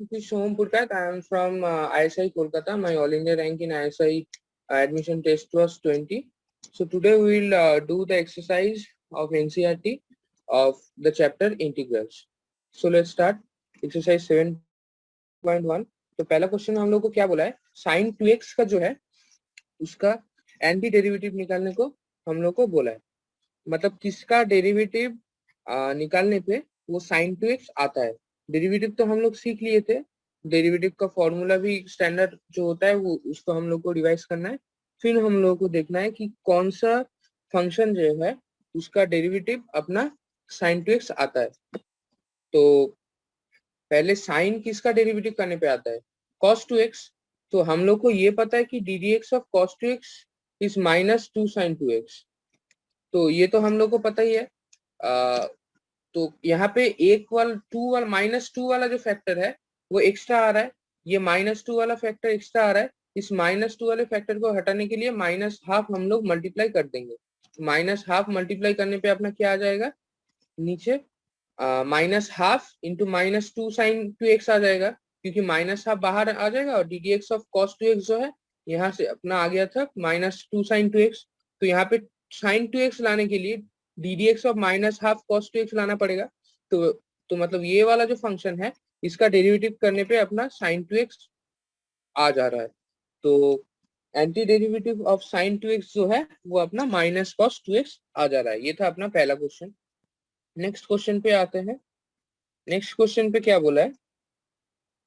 This is Soham Purkat. I am from ISI Kolkata. My all India rank in ISI admission test was 20. So today we will do the exercise of NCERT of the chapter integrals. So let's start exercise 7.1. तो पहला question हम लोग को क्या बोला है, sin 2x का जो है उसका एंटी डेरिवेटिव निकालने को हम लोग को बोला है। मतलब किसका डेरिवेटिव निकालने पे वो sin 2x आता है। डेरिवेटिव तो हम लोग सीख लिए थे, डेरिवेटिव का फॉर्मूला भी स्टैंडर्ड जो होता है वो उसको हम लोग को रिवाइज करना है। फिर हम लोग को देखना है कि कौन सा फंक्शन जो है उसका डेरिवेटिव अपना sin 2x आता है। तो पहले साइन किसका डेरिवेटिव करने पे आता है, cos 2x। तो हम लोग को ये पता है कि ddx of cos 2x is -2 sin 2x। तो ये तो हम लोग को पता ही है। तो यहाँ पे एक वाला -2 वाला जो फैक्टर है वो एक्स्ट्रा आ रहा है, ये -2 वाला फैक्टर एक्स्ट्रा आ रहा है। इस -2 वाले फैक्टर को हटाने के लिए -12 हम लोग मल्टीप्लाई कर देंगे। -12 मल्टीप्लाई करने पे अपना क्या आ जाएगा, नीचे -12 इंटू -2 sin 2x आ जाएगा, क्योंकि -12 बाहर आ जाएगा और ddx ऑफ cos 2x जो है यहाँ से अपना आ गया था -2 sin 2x। तो यहाँ पे sin 2x लाने के लिए ddx ऑफ -12 cos 2x लाना पड़ेगा। तो मतलब ये वाला जो फंक्शन है इसका डेरिवेटिव करने पे अपना sin 2x आ जा रहा है। तो anti derivative of sin 2x जो है वो अपना -cos 2x आ जा रहा है। ये था अपना पहला क्वेश्चन। नेक्स्ट क्वेश्चन पे आते हैं। नेक्स्ट क्वेश्चन पे क्या बोला है,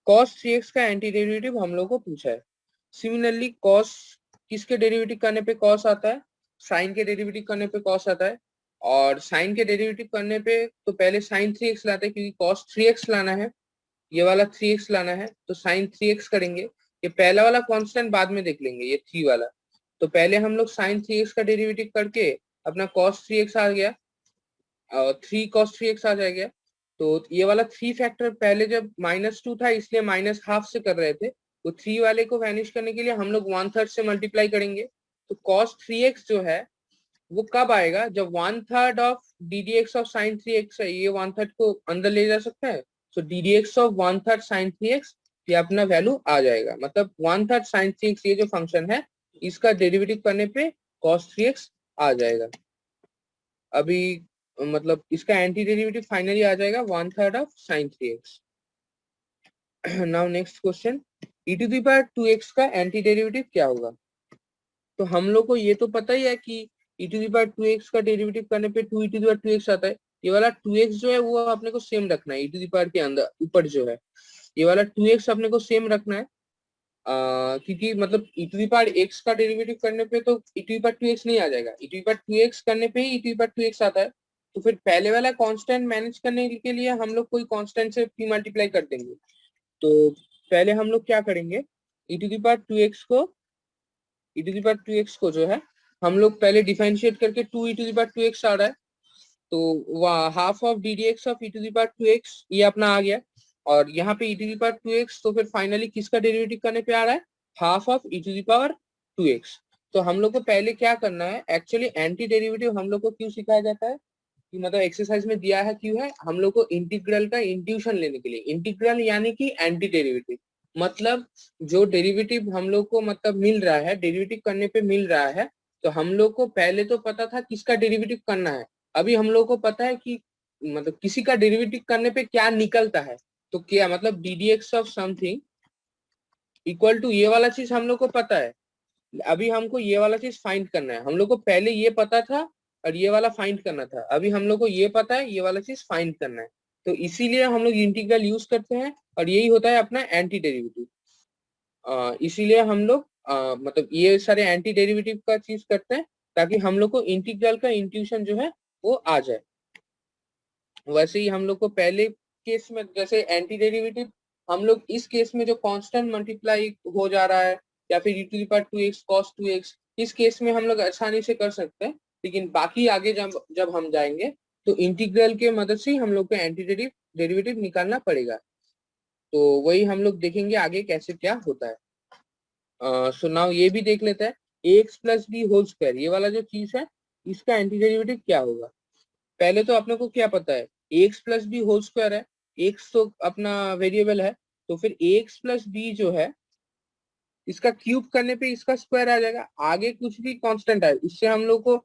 cos 3x का एंटी डेरिवेटिव हम लोग को पूछा है। सिमिलरली cos किसके डेरिवेटिव करने पे cos आता है, sin के डेरिवेटिव करने पे cos आता है। और sin के डेरिवेटिव करने पे तो पहले sin 3x लाते हैं, क्योंकि cos 3x लाना है, ये वाला 3x लाना है तो sin 3x करेंगे। ये पहला वाला कांस्टेंट बाद में देख लेंगे, ये 3 वाला। तो पहले हम लोग sin 3x का डेरिवेटिव करके अपना cos 3x आ गया, 3 cos 3x आ जाएगा। तो ये वाला 3 फैक्टर पहले जब -2 था इसलिए -12 से कर रहे थे, तो 3 वाले को वैनिश करने के लिए हम लोग 1/3 से मल्टीप्लाई करेंगे। तो cos 3x जो है वो कब आएगा, जब 1/3 of ddx of sin 3x है, ये 1/3 को अंदर ले जा सकता है। तो ddx ऑफ 1/3 sin 3x ये अपना वैल्यू आ जाएगा। मतलब 1/3 sin 3x ये जो फंक्शन है इसका डेरिवेटिव करने पे cos 3x आ जाएगा। अभी मतलब इसका एंटी डेरिवेटिव फाइनली आ जाएगा 1/3 of sin 3x। Now next question, e⁻2x का एंटी डेरिवेटिव क्या होगा। तो हम लोग को ये तो पता ही है कि e⁻2x का डेरिवेटिव करने पे 2e⁻2x आता है। ये वाला 2x जो है वो अपने को सेम रखना है, e⁻ के अंदर ऊपर जो है ये वाला 2x अपने को सेम रखना है। क्योंकि मतलब e⁻x का डेरिवेटिव करने पे तो e⁻2x नहीं आ जाएगा, e⁻2x करने पे ही e⁻2x आता है। तो फिर पहले वाला कांस्टेंट मैनेज करने के लिए हम लोग कोई कांस्टेंट से p मल्टीप्लाई कर देंगे। तो पहले हम लोग क्या करेंगे, e⁻2x को जो है हम लोग पहले डिफरेंशिएट करके 2e⁻2x आ रहा है, तो half of ddx of e⁻2x ये अपना आ गया। और यहाँ पे e⁻2x तो फिर फाइनली किसका डेरिवेटिव करने पे आ रहा है, हाफ ऑफ e⁻2x। तो हम लोग को पहले क्या करना है, एक्चुअली एंटी डेरिवेटिव हम लोग को क्यों सिखाया जाता है कि मतलब एक्सरसाइज में दिया है क्यों है, हम लोग को इंटीग्रल का इंट्यूशन लेने के लिए। इंटीग्रल यानी कि एंटी डेरिवेटिव, मतलब जो डेरिवेटिव हम लोग को मतलब मिल रहा है, डेरिवेटिव करने पे मिल रहा है, तो हम लोग को पहले तो पता था किसका डेरिवेटिव करना है, अभी हम लोग को पता है कि मतलब किसी का डेरिवेटिव करने पे क्या निकलता है। तो क्या मतलब ddx of something equal to ये वाला चीज हम लोग को पता है। अभी हमको ये वाला चीज फाइंड करना है, हम लोग को पहले ये पता था और ये वाला फाइंड करना था, अभी हम लोग को ये पता है ये वाला चीज फाइंड करना है। तो इसीलिए हम लोग इंटीग्रल यूज करते हैं और यही होता है अपना एंटी डेरिवेटिव। इसीलिए हम लोग मतलब ये सारे एंटी डेरिवेटिव का चीज करते हैं ताकि हम लोग को इंटीग्रल का इंट्यूशन जो है वो आ जाए। वैसे ही हम लोग को पहले केस में जैसे एंटी डेरिवेटिव हम लोग इस केस में जो कांस्टेंट मल्टीप्लाई हो जा रहा है या फिर e⁻2x cos 2x, इस केस में हम लोग आसानी से कर सकते हैं। लेकिन बाकी आगे जब हम जाएंगे तो इंटीग्रल के मदद से हम लोग को एंटी डेरिवेटिव निकालना पड़ेगा। तो वही हम लोग देखेंगे आगे कैसे क्या होता है। सो नाउ ये भी देख लेते हैं, ax plus B whole square ये वाला जो चीज है इसका एंटी डेरिवेटिव क्या होगा। पहले तो अपने को क्या पता है, ax plus B whole square है, x तो अपना वेरिएबल है तो फिर ax प्लस बी जो है इसका क्यूब करने पे इसका स्क्वायर आ जाएगा। आगे कुछ भी कांस्टेंट है इससे हम लोग को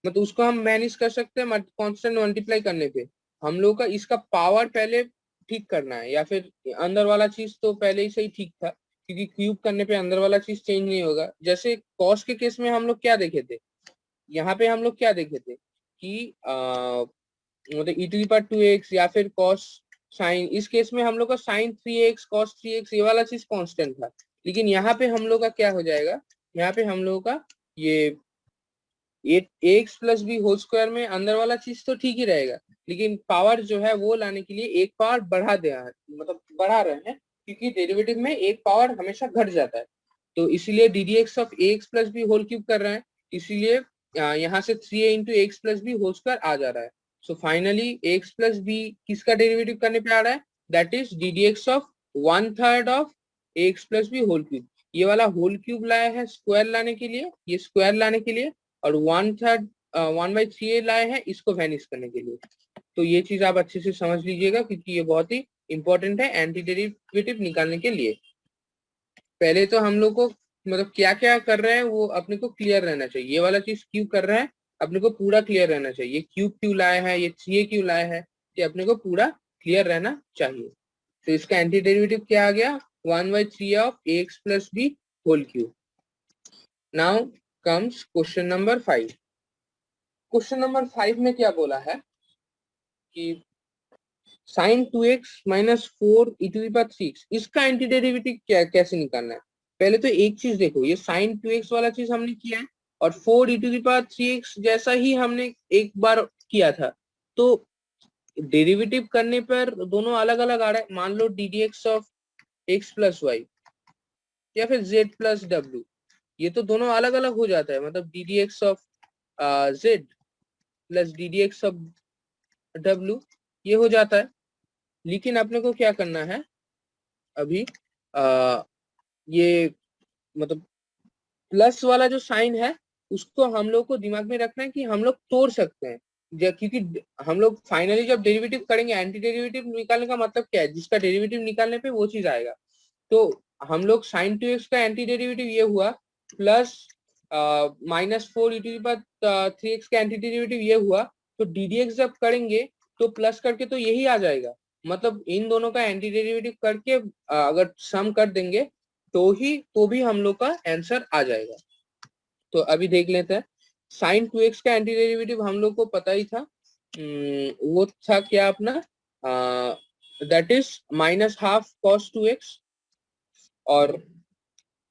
मतलब उसको हम मैनेज कर सकते हैं कांस्टेंट मल्टीप्लाई करने पे। हम लोग का इसका पावर पहले ठीक करना है, या फिर अंदर वाला चीज तो पहले ही से ही ठीक था, क्योंकि क्यूब करने पे अंदर वाला चीज चेंज नहीं होगा। जैसे कॉस के केस में हम लोग क्या देखे थे, यहाँ पे हम लोग क्या देखे थे कि मतलब E to the power 2x या फिर कॉस साइन, इस केस में हम लोग का साइन 3x कॉस 3x ये वाला चीज कांस्टेंट था। लेकिन यहाँ पे हम लोग का क्या हो जाएगा, यहाँ पे हम लोगों का ये X plus B whole square में अंदर वाला चीज तो ठीक ही रहेगा, लेकिन पावर जो है वो लाने के लिए एक पावर बढ़ा दिया है, मतलब बढ़ा रहे हैं, क्योंकि डेरिवेटिव में एक पावर हमेशा घट जाता है। तो इसीलिए d D x of x plus B whole cube कर रहे हैं, इसीलिए यहाँ से 3a into x plus B whole square आ जा रहा है। So finally x plus b किसका डेरिवेटिव करने पे आ रहा है, that is d D x of 1/3 of x plus B whole cube. ये वाला होल क्यूब लाया है स्क्वायर लाने के लिए, ये स्क्वायर लाने के लिए, और 1/3 1/3 लाए हैं इसको वैनिश करने के लिए। तो ये चीज आप अच्छे से समझ लीजिएगा, क्योंकि ये बहुत ही इंपॉर्टेंट है एंटी डेरिवेटिव निकालने के लिए। पहले तो हम लोग को मतलब क्या क्या कर रहे हैं वो अपने को क्लियर रहना चाहिए। ये वाला चीज क्यों कर रहे हैं अपने को पूरा क्लियर रहना चाहिए, ये क्यूब क्यों लाया है, ये 3a क्यों लाया है, ये अपने को पूरा क्लियर रहना चाहिए। तो इसका एंटी डेरिवेटिव क्या आ गया, 1/3 of x plus B whole cube. Now comes question number 5। Question number 5 में क्या बोला है कि sine 2x minus 4 E to the power 3x, इसका एंटी डेरिवेटिव क्या कैसे निकालना है। पहले तो एक चीज देखो, ये साइन 2x वाला चीज हमने किया है और 4 ई टू द पावर 3x जैसा ही हमने एक बार किया था, तो डेरिवेटिव करने पर दोनों अलग अलग आ रहा है। मान लो d D x of x plus y या फिर जेड प्लस डब्ल्यू, ये तो दोनों अलग अलग हो जाता है, मतलब D D x of Z plus D D x of W ये हो जाता है। लेकिन अपने को क्या करना है अभी, ये मतलब प्लस वाला जो साइन है उसको हम लोग को दिमाग में रखना है कि हम लोग तोड़ सकते हैं, क्योंकि हम लोग फाइनली जब डेरिवेटिव करेंगे, एंटी डेरिवेटिव निकालने का मतलब क्या है, जिसका डेरिवेटिव निकालने पे वो चीज आएगा। तो हम लोग साइन 2x का एंटी डेरिवेटिव ये हुआ, plus -4 E to the power 3x का एंटी डेरिवेटिव ये हुआ, तो डी डी एक्स जब करेंगे तो प्लस करके तो यही आ जाएगा। मतलब इन दोनों का एंटी डेरिवेटिव करके अगर सम कर देंगे तो भी हम लोग का आंसर आ जाएगा। तो अभी देख लेते हैं। साइन 2x का एंटी डेरिवेटिव हम लोग को पता ही था, वो था क्या अपना, दैट इज -12 cos 2x। और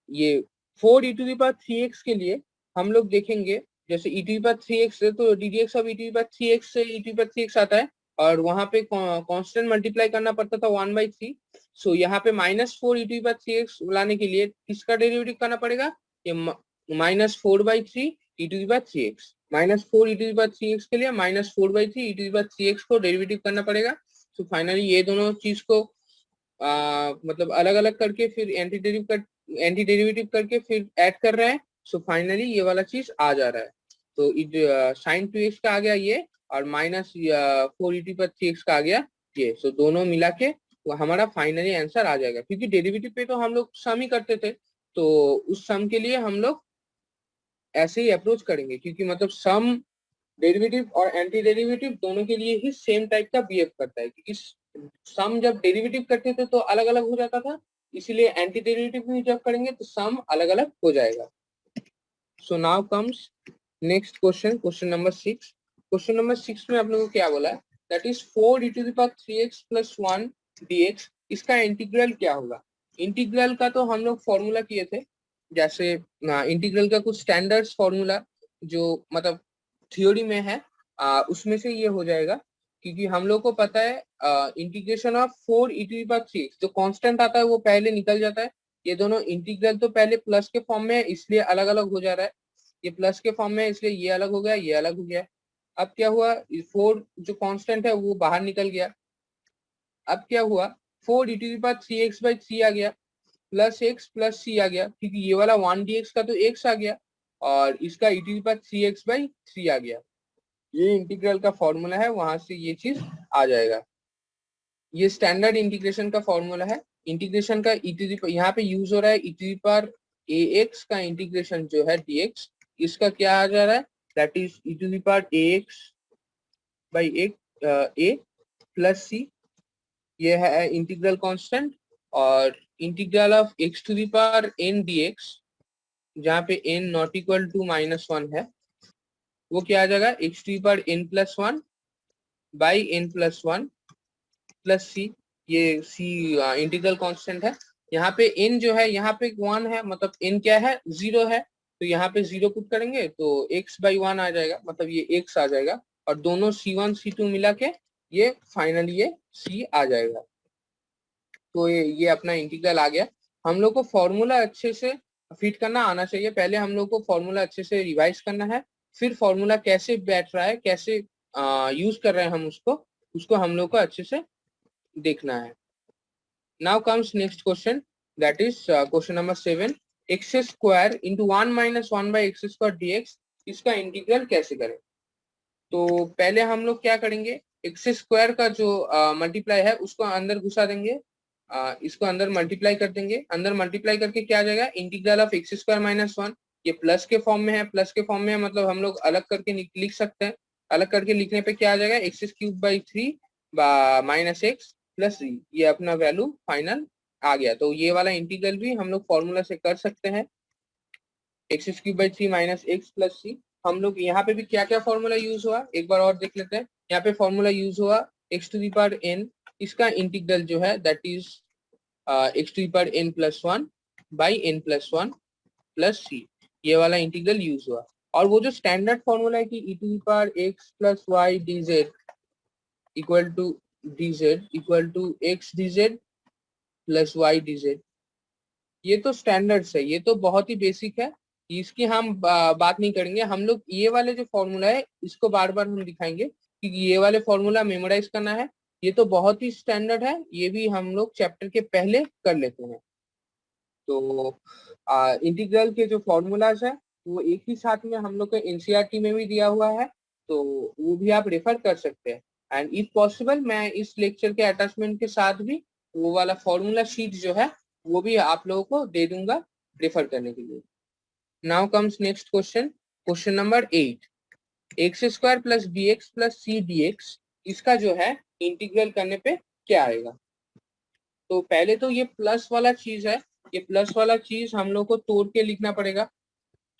ये 4 ई टू दी पावर 3x के लिए हम लोग देखेंगे, जैसे ई टू दी पावर 3x है तो D D x of E to the power 3x से ई टू दी पावर 3x आता है, और वहां पे कांस्टेंट मल्टीप्लाई करना पड़ता था 1/3। सो यहाँ पे -4 ई टू दी पावर 3x लाने के लिए किसका डेरिवेटिव करना पड़ेगा, ये -4/3 e to the power 3x, -4 E to the power 3x के लिए -4/3 e to the power 3x को डेरिवेटिव करना पड़ेगा। सो फाइनली ये दोनों चीज को मतलब अलग अलग करके फिर एंटी डेरिवेटिव करके फिर ऐड कर रहे हैं। सो फाइनली ये वाला चीज आ जा रहा है। तो साइन 2x का आ गया ये, और -4 ई टू पावर 3x का आ गया ये। सो दोनों मिला के वो हमारा फाइनली आंसर आ जाएगा, क्योंकि डेरिवेटिव पे तो हम लोग सम ही करते थे, तो उस सम के लिए हम लोग ऐसे ही अप्रोच करेंगे, क्योंकि मतलब सम डेरिवेटिव और एंटी डेरिवेटिव दोनों के लिए ही सेम टाइप का बिहेव करता है, क्योंकि सम जब डेरिवेटिव करते थे तो अलग अलग हो जाता था, इसीलिए एंटी डेरिवेटिव भी जब करेंगे तो सम अलग अलग हो जाएगा। So now comes next question, question number 6। Question number 6 में आप लोगों को क्या बोला है, that is 4 E to the power 3x plus 1 dx, इसका इंटीग्रल क्या होगा। इंटीग्रल का तो हम लोग फॉर्मूला किए थे, जैसे इंटीग्रल का कुछ स्टैंडर्ड्स फॉर्मूला जो मतलब थ्योरी में है, उसमें से ये हो जाएगा, क्योंकि हम लोग को पता है integration of 4 E to the power 3x जो कांस्टेंट आता है वो पहले निकल जाता है। ये दोनों इंटीग्रल तो पहले प्लस के फॉर्म में है इसलिए अलग अलग हो जा रहा है, ये प्लस के फॉर्म में है इसलिए ये अलग हो गया, ये अलग हो गया। अब क्या हुआ, 4 जो कांस्टेंट है वो बाहर निकल गया। अब क्या हुआ, 4 ई टू द पावर 3x/3 आ गया, प्लस x प्लस c आ गया, क्योंकि ये वाला 1 dx का तो x आ गया, और इसका ई टू द पावर 3x/3 आ गया। ये इंटीग्रल का फॉर्मूला है, वहां से ये चीज आ जाएगा। ये स्टैंडर्ड इंटीग्रेशन का फॉर्मूला है, इंटीग्रेशन का यहाँ पे यूज हो रहा है e⁻ax का इंटीग्रेशन जो है dx, इसका क्या आ जा रहा है, that is e⁻ax by a plus c, ये है इंटीग्रल कांस्टेंट। और इंटीग्रल ऑफ x⁻n dx, जहाँ पे n नॉट इक्वल टू -1 है, वो क्या आ जाएगा, x⁻n+1 by n+1 plus c. ये सी इंटीग्रल कांस्टेंट है। यहाँ पे n जो है, यहाँ पे 1 है, मतलब n क्या है, 0 है, तो यहाँ पे 0 पुट करेंगे तो x/1 आ जाएगा, मतलब ये x आ जाएगा, और दोनों c1 c2 मिला के ये फाइनली ये c आ जाएगा। तो ये अपना इंटीग्रल आ गया। हम लोग को फॉर्मूला अच्छे से फिट करना आना चाहिए। पहले हम लोग को फॉर्मूला अच्छे से रिवाइज करना है, फिर फॉर्मूला कैसे बैठ रहा है, कैसे यूज कर रहे हैं हम उसको हम लोग को अच्छे से देखना है। Now comes next question, that is question number 7, x square into 1-1/x² dx, इसका इंटीग्रल कैसे करें। तो पहले हम लोग क्या करेंगे, एक्स स्क्वायर का जो मल्टीप्लाई है उसको अंदर घुसा देंगे, इसको अंदर मल्टीप्लाई कर देंगे। अंदर मल्टीप्लाई करके क्या आ जाएगा, इंटीग्रल ऑफ x² - 1, ये प्लस के फॉर्म में है, प्लस के फॉर्म में है, मतलब हम लोग अलग करके लिख सकते हैं। अलग करके लिखने पे क्या आ जाएगा, x³ - x प्लस 3, ये अपना वैल्यू फाइनल आ गया। तो ये वाला इंटीग्रल भी हम लोग फॉर्मूला से कर सकते हैं, x³ - x प्लस c। हम लोग यहाँ पे भी क्या क्या फॉर्मूला यूज हुआ एक बार और देख लेते हैं। यहाँ पे फॉर्मूला यूज हुआ x⁻n, इसका इंटीग्रल जो है that is x⁻n+1 by n+1 plus c, ये वाला इंटीग्रल यूज हुआ। और वो जो स्टैंडर्ड फॉर्मूला है कि e⁻x+y dz equal to x dz plus y dz, ये तो स्टैंडर्ड्स है, ये तो बहुत ही बेसिक है, इसकी हम बात नहीं करेंगे। हम लोग ये वाले जो फॉर्मूला है इसको बार बार हम दिखाएंगे, क्योंकि ये वाले फॉर्मूला मेमोराइज करना है, ये तो बहुत ही स्टैंडर्ड है, ये भी हम लोग चैप्टर के पहले कर लेते हैं। तो इंटीग्रल के जो फॉर्मूलाज है वो एक ही साथ में हम लोग को एनसीईआरटी में भी दिया हुआ है, तो वो भी आप रेफर कर सकते हैं। एंड इफ पॉसिबल मैं इस लेक्चर के अटैचमेंट के साथ भी वो वाला फॉर्मूला शीट जो है वो भी आप लोगों को दे दूंगा रेफर करने के लिए। Now comes next question, question number 8, x² plus bx plus c dx, इसका जो है इंटीग्रल करने पे क्या आएगा। तो पहले तो ये प्लस वाला चीज है, ये प्लस वाला चीज हम लोग को तोड़ के लिखना पड़ेगा,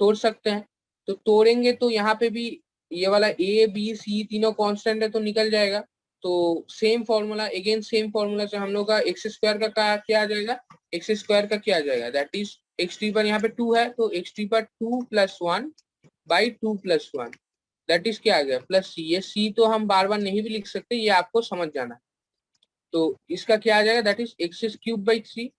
तोड़ सकते हैं। तो तोड़ेंगे तो यहाँ पे भी ये वाला a b c तीनों कांस्टेंट है तो निकल जाएगा। तो same formula, again same formula से हम लोग का x² का क्या आ जाएगा, x² का क्या आ जाएगा, दैट इज x3 पर यहाँ पे 2 है तो x3 पर 2+1 बाई 2+1, दैट इज क्या आ गया, प्लस c। ये c तो हम बार बार नहीं भी लिख सकते, ये आपको समझ जाना है। तो इसका क्या आ जाएगा, दैट इज x³/3,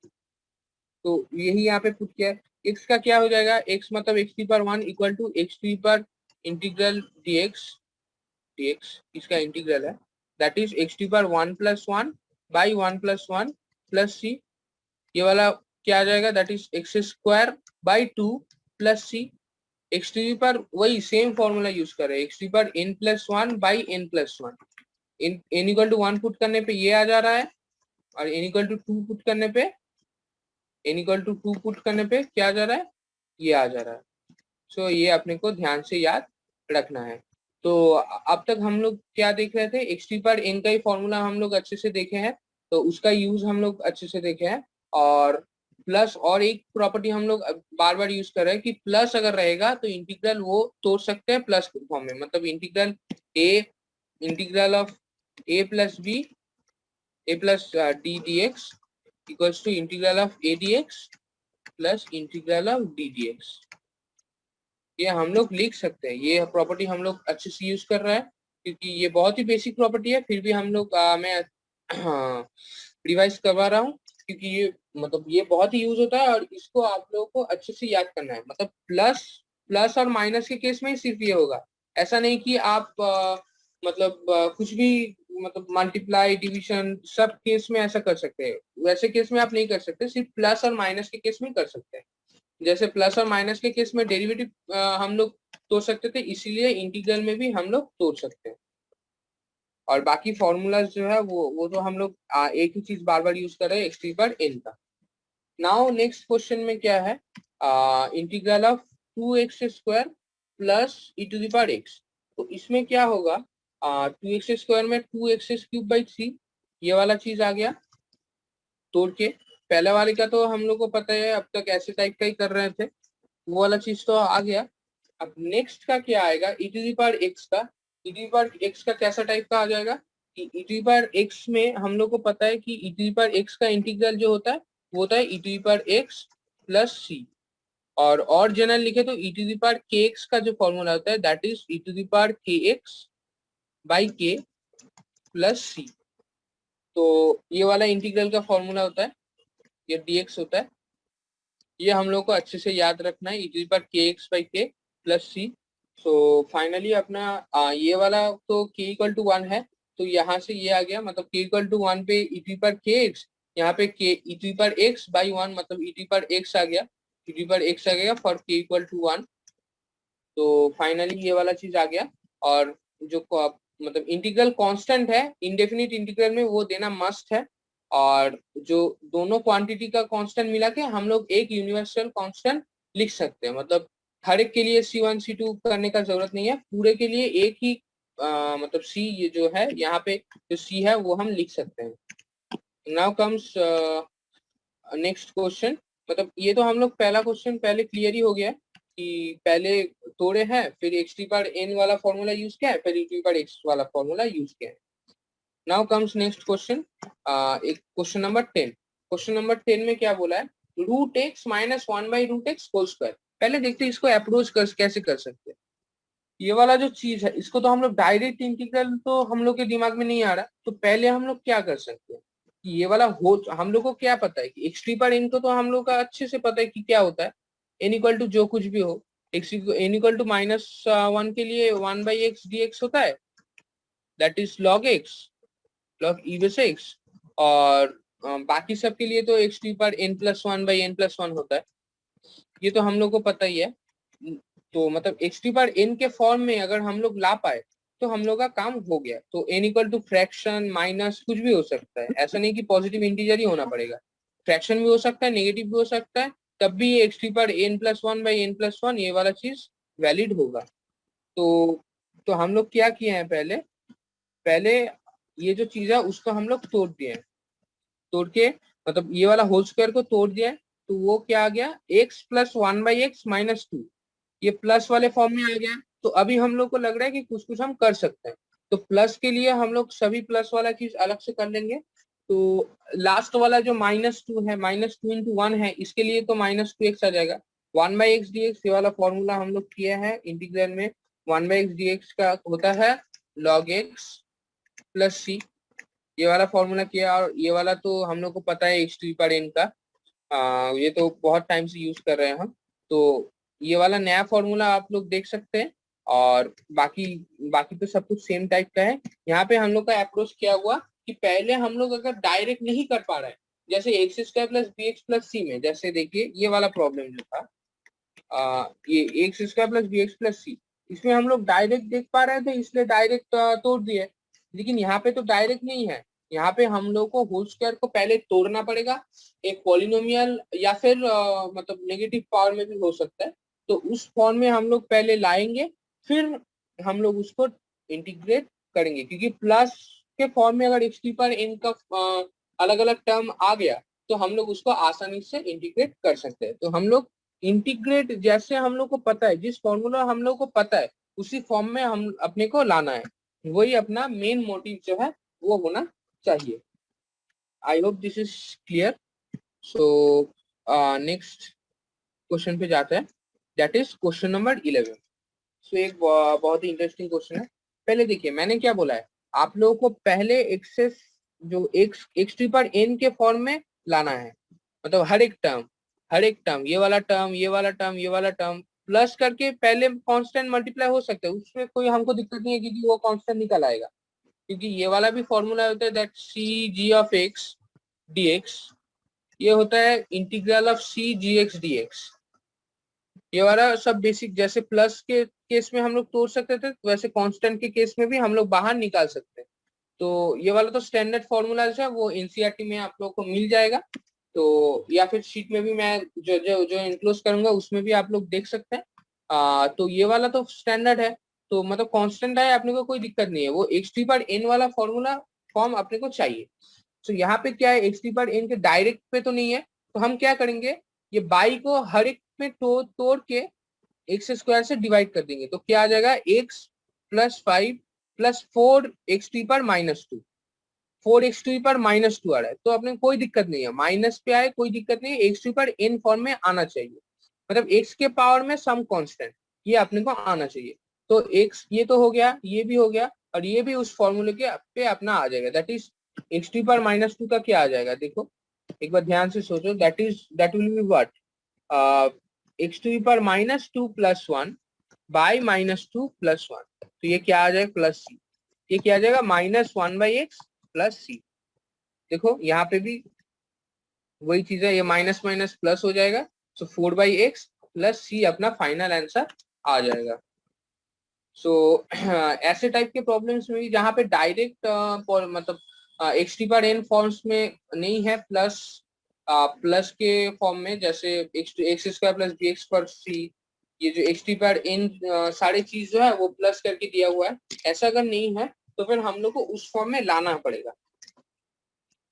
तो यही यहाँ पे पुट किया है। x का क्या हो जाएगा, x मतलब x⁻1 इक्वल टू x3 पर इंटीग्रल dx, इसका इंटीग्रल है, that is x⁻1+1 by 1+1 plus c, ये वाला क्या आ जाएगा, that is x²/2 plus c। x3 पर वही सेम फॉर्मूला यूज कर रहे हैं, x3 पर n+1 by n+1, n equal to 1 put करने पे ये आ जा रहा है, और n इक्वल टू 2 पुट करने पे क्या आ जा रहा है, ये आ जा रहा है। सो ये अपने को ध्यान से याद रखना है। तो अब तक हम लोग क्या देख रहे थे, x3 पर n का ही फॉर्मूला हम लोग अच्छे से देखे हैं, तो उसका यूज हम लोग अच्छे से देखे हैं। और प्लस और एक प्रॉपर्टी हम लोग बार बार यूज कर रहे हैं कि प्लस अगर रहेगा तो इंटीग्रल वो तोड़ सकते हैं प्लस फॉर्म में, मतलब integral of a plus b a plus d dx equals to integral of a dx plus integral of d dx, ये हम लोग लिख सकते हैं। ये प्रॉपर्टी हम लोग अच्छे से यूज कर रहे हैं, क्योंकि ये बहुत ही बेसिक प्रॉपर्टी है, फिर भी हम लोग मैं रिवाइज करवा रहा हूँ, क्योंकि ये मतलब ये बहुत ही यूज होता है और इसको आप लोगों को अच्छे से याद करना है। मतलब प्लस और माइनस के केस में ही सिर्फ ये होगा, ऐसा नहीं कि आप कुछ भी मतलब मल्टीप्लाई डिवीजन सब केस में ऐसा कर सकते हैं, वैसे केस में आप नहीं कर सकते, सिर्फ प्लस और माइनस के केस में कर सकते हैं। जैसे प्लस और माइनस के केस में डेरिवेटिव हम लोग तोड़ सकते थे, इसीलिए इंटीग्रल में भी हम लोग तोड़ सकते हैं। और बाकी फॉर्मूलाज जो है वो तो हम लोग एक ही चीज बार बार यूज कर रहे हैं, X to the power N का। नाउ नेक्स्ट क्वेश्चन में क्या है, integral of 2x² plus E to the power X. तो इसमें क्या होगा, 2x² में 2x³/3, ये वाला चीज आ गया तोड़ के। पहले वाले का तो हम लोग को पता है, अब तक ऐसे टाइप का ही कर रहे थे, वो वाला चीज तो आ गया। अब नेक्स्ट का क्या आएगा, e to the power x का। E to the power x का कैसा टाइप का आ जाएगा कि e to the power x में हम लोग को पता है कि e to the power x का इंटीग्रल जो होता है वो होता है e to the power x plus c. और जनरल लिखे तो ई टू दी पावर के एक्स का जो फॉर्मूला होता है that is E to the power के एक्स बाई के प्लस सी। तो ये वाला इंटीग्रल का फॉर्मूला होता है, ये dx होता है। ये हम लोग को अच्छे से याद रखना है, ई टू दी पावर के X by K plus C. So finally अपना ये वाला तो k इक्वल टू 1 है, तो यहाँ से ये आ गया, मतलब k इक्वल टू 1 पे ई टू दी पावर के एक्स, यहाँ पे k E to the power X by 1, मतलब E to the power X आ गया, E to the power X आ गया फॉर k इक्वल टू 1। तो फाइनली ये वाला चीज आ गया। और जो मतलब इंटीग्रल कांस्टेंट है इंडेफिनिट इंटीग्रल में वो देना मस्ट है। और जो दोनों क्वांटिटी का कांस्टेंट मिला के हम लोग एक यूनिवर्सल कांस्टेंट लिख सकते हैं, मतलब हर एक के लिए C1 C2 करने का जरूरत नहीं है, पूरे के लिए एक ही मतलब C ये जो है यहाँ पे जो C है वो हम लिख सकते हैं। Now comes next question. मतलब ये तो हम लोग पहला क्वेश्चन पहले क्लियर ही हो गया कि पहले तोड़े हैं, फिर एक्स टी पावर एन वाला फॉर्मूला यूज किया है, फिर ई टी पावर एक्स वाला फॉर्मूला यूज किया है। नाउ कम्स नेक्स्ट क्वेश्चन, एक क्वेश्चन नंबर 10। क्वेश्चन नंबर 10 में क्या बोला है, root X minus 1/√x whole square. पहले देखते हैं इसको अप्रोच कैसे कर सकते हैं। ये वाला जो चीज है इसको तो हम लोग डायरेक्ट इंटीग्रल तो हम लोग के दिमाग में नहीं आ रहा, तो पहले हम लोग क्या कर सकते हैं कि ये वाला हो, हम लोग को क्या पता है कि एक्स टी पर इनको तो हम लोग का अच्छे से पता है कि क्या होता है, एन इक्वल टू जो कुछ भी हो, एक्स एन इक्वल टू -1 के लिए 1/x dx होता है, that is log x log e base x। और बाकी सब के लिए तो एक्स टी पर n+1/n+1 होता है, ये तो हम लोग को पता ही है। तो मतलब एक्स टी पर एन के फॉर्म में अगर हम लोग ला पाए तो हम लोग का काम हो गया। तो N equal to fraction minus कुछ भी हो सकता है, ऐसा नहीं कि पॉजिटिव इंटीजर ही होना पड़ेगा, फ्रैक्शन भी हो सकता है, नेगेटिव भी हो सकता है, तब भी एक्स टी पर n+1/n+1 ये वाला चीज वैलिड होगा। तो हम लोग क्या किए हैं, पहले पहले ये जो चीज है उसको हम लोग तोड़ दिए हैं, तोड़ के मतलब ये वाला होल स्क्वायर को तोड़ दिया है, तो वो क्या आ गया, x प्लस 1/x माइनस 2, ये प्लस वाले फॉर्म में आ गया। तो अभी हम लोग को लग रहा है कि कुछ कुछ हम कर सकते हैं, तो प्लस के लिए हम लोग सभी प्लस वाला चीज अलग से कर लेंगे। तो लास्ट वाला जो -2 है, -2 × 1 है, इसके लिए तो -2x आ जाएगा। 1/x dx ये वाला फॉर्मूला हम लोग किया है इंटीग्रल में, 1/x dx का होता है log x प्लस सी, ये वाला फॉर्मूला किया। और ये वाला तो हम लोग को पता है एक्स टी पर एन का, ये तो बहुत टाइम से यूज कर रहे हैं हम, तो ये वाला नया फॉर्मूला आप लोग देख सकते हैं। और बाकी बाकी तो सब कुछ सेम टाइप का है। यहाँ पे हम लोग का अप्रोच क्या हुआ कि पहले हम लोग अगर डायरेक्ट नहीं कर पा रहे हैं, जैसे x² प्लस bx प्लस सी में, जैसे देखिए ये वाला प्रॉब्लम जो था, ये x² प्लस bx प्लस सी, इसमें हम लोग डायरेक्ट देख पा रहे थे इसलिए डायरेक्ट तोड़ दिए। लेकिन यहाँ पे तो डायरेक्ट नहीं है, यहाँ पे हम लोग को होल स्क्वायर को पहले तोड़ना पड़ेगा, एक पॉलिनोमियल या फिर मतलब नेगेटिव पावर में भी हो सकता है, तो उस फॉर्म में हम लोग पहले लाएंगे, फिर हम लोग उसको इंटीग्रेट करेंगे। क्योंकि प्लस के फॉर्म में अगर एक्स टी पर एन का अलग अलग टर्म आ गया तो हम लोग उसको आसानी से इंटीग्रेट कर सकते हैं। तो हम लोग इंटीग्रेट जैसे हम लोग को पता है, जिस फॉर्मूला हम लोग को पता है उसी फॉर्म में हम अपने को लाना है, वही अपना मेन मोटिव जो है वो होना चाहिए। I hope this is clear. So next question पे जाते हैं, दैट इज क्वेश्चन नंबर 11। सो एक बहुत ही इंटरेस्टिंग क्वेश्चन है। पहले देखिए मैंने क्या बोला है, आप लोगों को पहले एक्सेस जो एक्स टी पर एन के फॉर्म में लाना है, मतलब हर एक टर्म, ये वाला टर्म, ये वाला टर्म, ये वाला टर्म प्लस करके पहले कांस्टेंट मल्टीप्लाई हो सकता है, उसमें कोई हमको दिक्कत नहीं है क्योंकि वो कांस्टेंट निकल आएगा। क्योंकि ये वाला भी फॉर्मूला होता है that C G of X dx, ये होता है integral of C G X dx। ये वाला सब बेसिक, जैसे प्लस के केस में हम लोग तोड़ सकते थे, वैसे कांस्टेंट के केस में भी हम लोग बाहर निकाल सकते हैं। तो ये वाला तो स्टैंडर्ड फॉर्मूला है वो एनसीईआरटी में आप लोग को मिल जाएगा, तो या फिर शीट में भी मैं जो जो जो इंक्लोज करूंगा उसमें भी आप लोग देख सकते हैं। तो ये वाला तो स्टैंडर्ड है, तो मतलब कांस्टेंट है, अपने को कोई दिक्कत नहीं है। वो एक्स टी पर एन वाला फॉर्मूला फॉर्म अपने को चाहिए। तो यहाँ पे क्या है, एक्स टी पर एन के डायरेक्ट पे तो नहीं है, तो हम क्या करेंगे, ये बाई को हर एक में तोड़ के एक्स स्क्वायर से डिवाइड कर देंगे, तो क्या आ जाएगा, x plus 5 plus 4 x to पर -2, 4 एक्स टी पर -2 आ रहा है, तो अपने कोई दिक्कत नहीं है, माइनस पे आए कोई दिक्कत नहीं है, एक्स टी पर एन फॉर्म में आना चाहिए, मतलब एक्स के पावर में सम कांस्टेंट, ये अपने को आना चाहिए। तो एक्स ये तो हो गया, ये भी हो गया, और ये भी उस फॉर्मूले के पे अपना आ जाएगा, दैट इज एक्स टी पर -2 का क्या आ जाएगा, देखो एक बार ध्यान से सोचो, that will be what, X to पर -2 प्लस 1 बाई -2 प्लस 1, तो ये क्या आ जाएगा, प्लस सी, ये क्या आ जाएगा, -1/x प्लस सी। देखो यहाँ पे भी वही चीज है, ये माइनस माइनस प्लस हो जाएगा, सो 4/x प्लस सी अपना फाइनल आंसर आ जाएगा। सो ऐसे टाइप के प्रॉब्लम्स में भी जहाँ पे डायरेक्ट मतलब एक्स टी पर एन फॉर्म्स में नहीं है, प्लस प्लस के फॉर्म में, जैसे X square plus B X पर सी, ये जो एक्स टी पर एन सारी चीज जो है वो प्लस करके दिया हुआ है, ऐसा अगर नहीं है तो फिर हम लोग को उस फॉर्म में लाना पड़ेगा,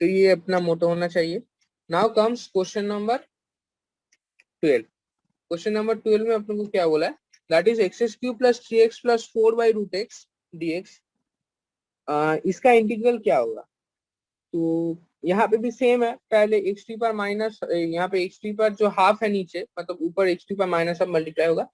तो ये अपना मोटो होना चाहिए। Now comes question number 12। Question number 12 में अपन को क्या बोला है, that is x³ plus 3x plus 4/√x dx, इसका इंटीग्रल क्या होगा। तो यहाँ पे भी सेम है, पहले एक्स टी पर माइनस, यहाँ पे एक्स टी पर जो हाफ है नीचे, मतलब ऊपर एक्स टी पर माइनस अब मल्टीप्लाई होगा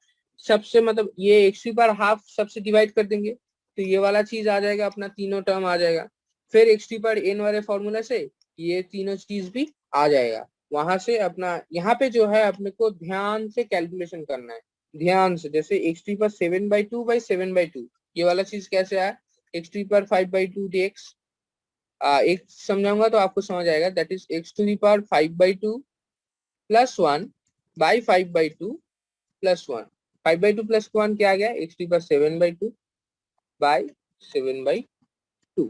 सबसे, मतलब ये एक्स टी पर हाफ सबसे डिवाइड कर देंगे, तो ये वाला चीज आ जाएगा, अपना तीनों टर्म आ जाएगा। फिर एक्स टी पर एन वाले फॉर्मूला से ये तीनों चीज भी आ जाएगा, वहां से अपना यहाँ पे जो है अपने को ध्यान से कैलकुलेशन करना है, ध्यान से, जैसे एक्स टी पर 7/2/7/2, ये वाला चीज कैसे आया, एक्स टी पर 5/2 dx, एक समझाऊंगा तो आपको समझ आएगा, that is x⁵ 5/2 plus 1 by 5/2 plus 1, 5/2 plus 1 क्या आ गया, x⁵ 7/2 बाई 7/2,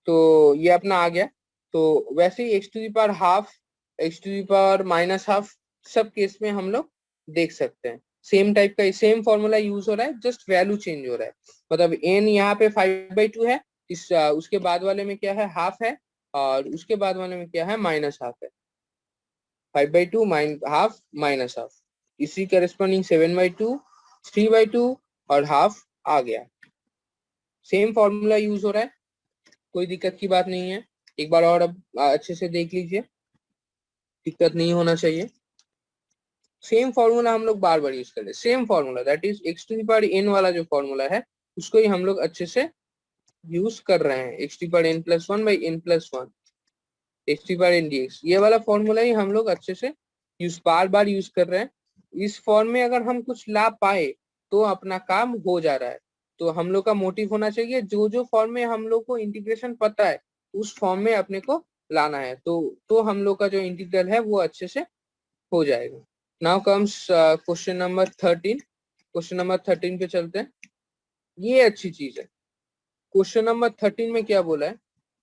तो ये अपना आ गया। तो वैसे ही x⁵ half, x⁵ minus half, सब केस में हम लोग देख सकते हैं, सेम टाइप का सेम फॉर्मूला यूज हो रहा है, जस्ट वैल्यू चेंज हो रहा है, मतलब n यहाँ पे 5/2 है, इस उसके बाद वाले में क्या है, हाफ है, और उसके बाद वाले में क्या है, माइनस हाफ है, 5/2 हाफ माइनस हाफ, इसी करस्पॉन्डिंग 7/2 3/2 और हाफ आ गया, सेम फॉर्मूला यूज हो रहा है, कोई दिक्कत की बात नहीं है। एक बार और अब अच्छे से देख लीजिए, दिक्कत नहीं होना चाहिए, सेम फॉर्मूला हम लोग बार बार यूज कर रहे हैं, same formula, that is x⁵n वाला जो फॉर्मूला है उसको ही हम लोग अच्छे से यूज कर रहे हैं, x⁵n+1/n+1 x⁵n dx, ये वाला फॉर्मूला ही हम लोग अच्छे से बार बार यूज कर रहे हैं। इस फॉर्म में अगर हम कुछ ला पाए तो अपना काम हो जा रहा है, तो हम लोग का मोटिव होना चाहिए, जो जो फॉर्म में हम लोग को इंटीग्रेशन पता है उस फॉर्म में अपने को लाना है, तो हम लोग का जो इंटीग्रल है वो अच्छे से हो जाएगा। Now comes question number 13। Question number 13 पे चलते हैं, ये अच्छी चीज है। क्वेश्चन नंबर 13 में क्या बोला है,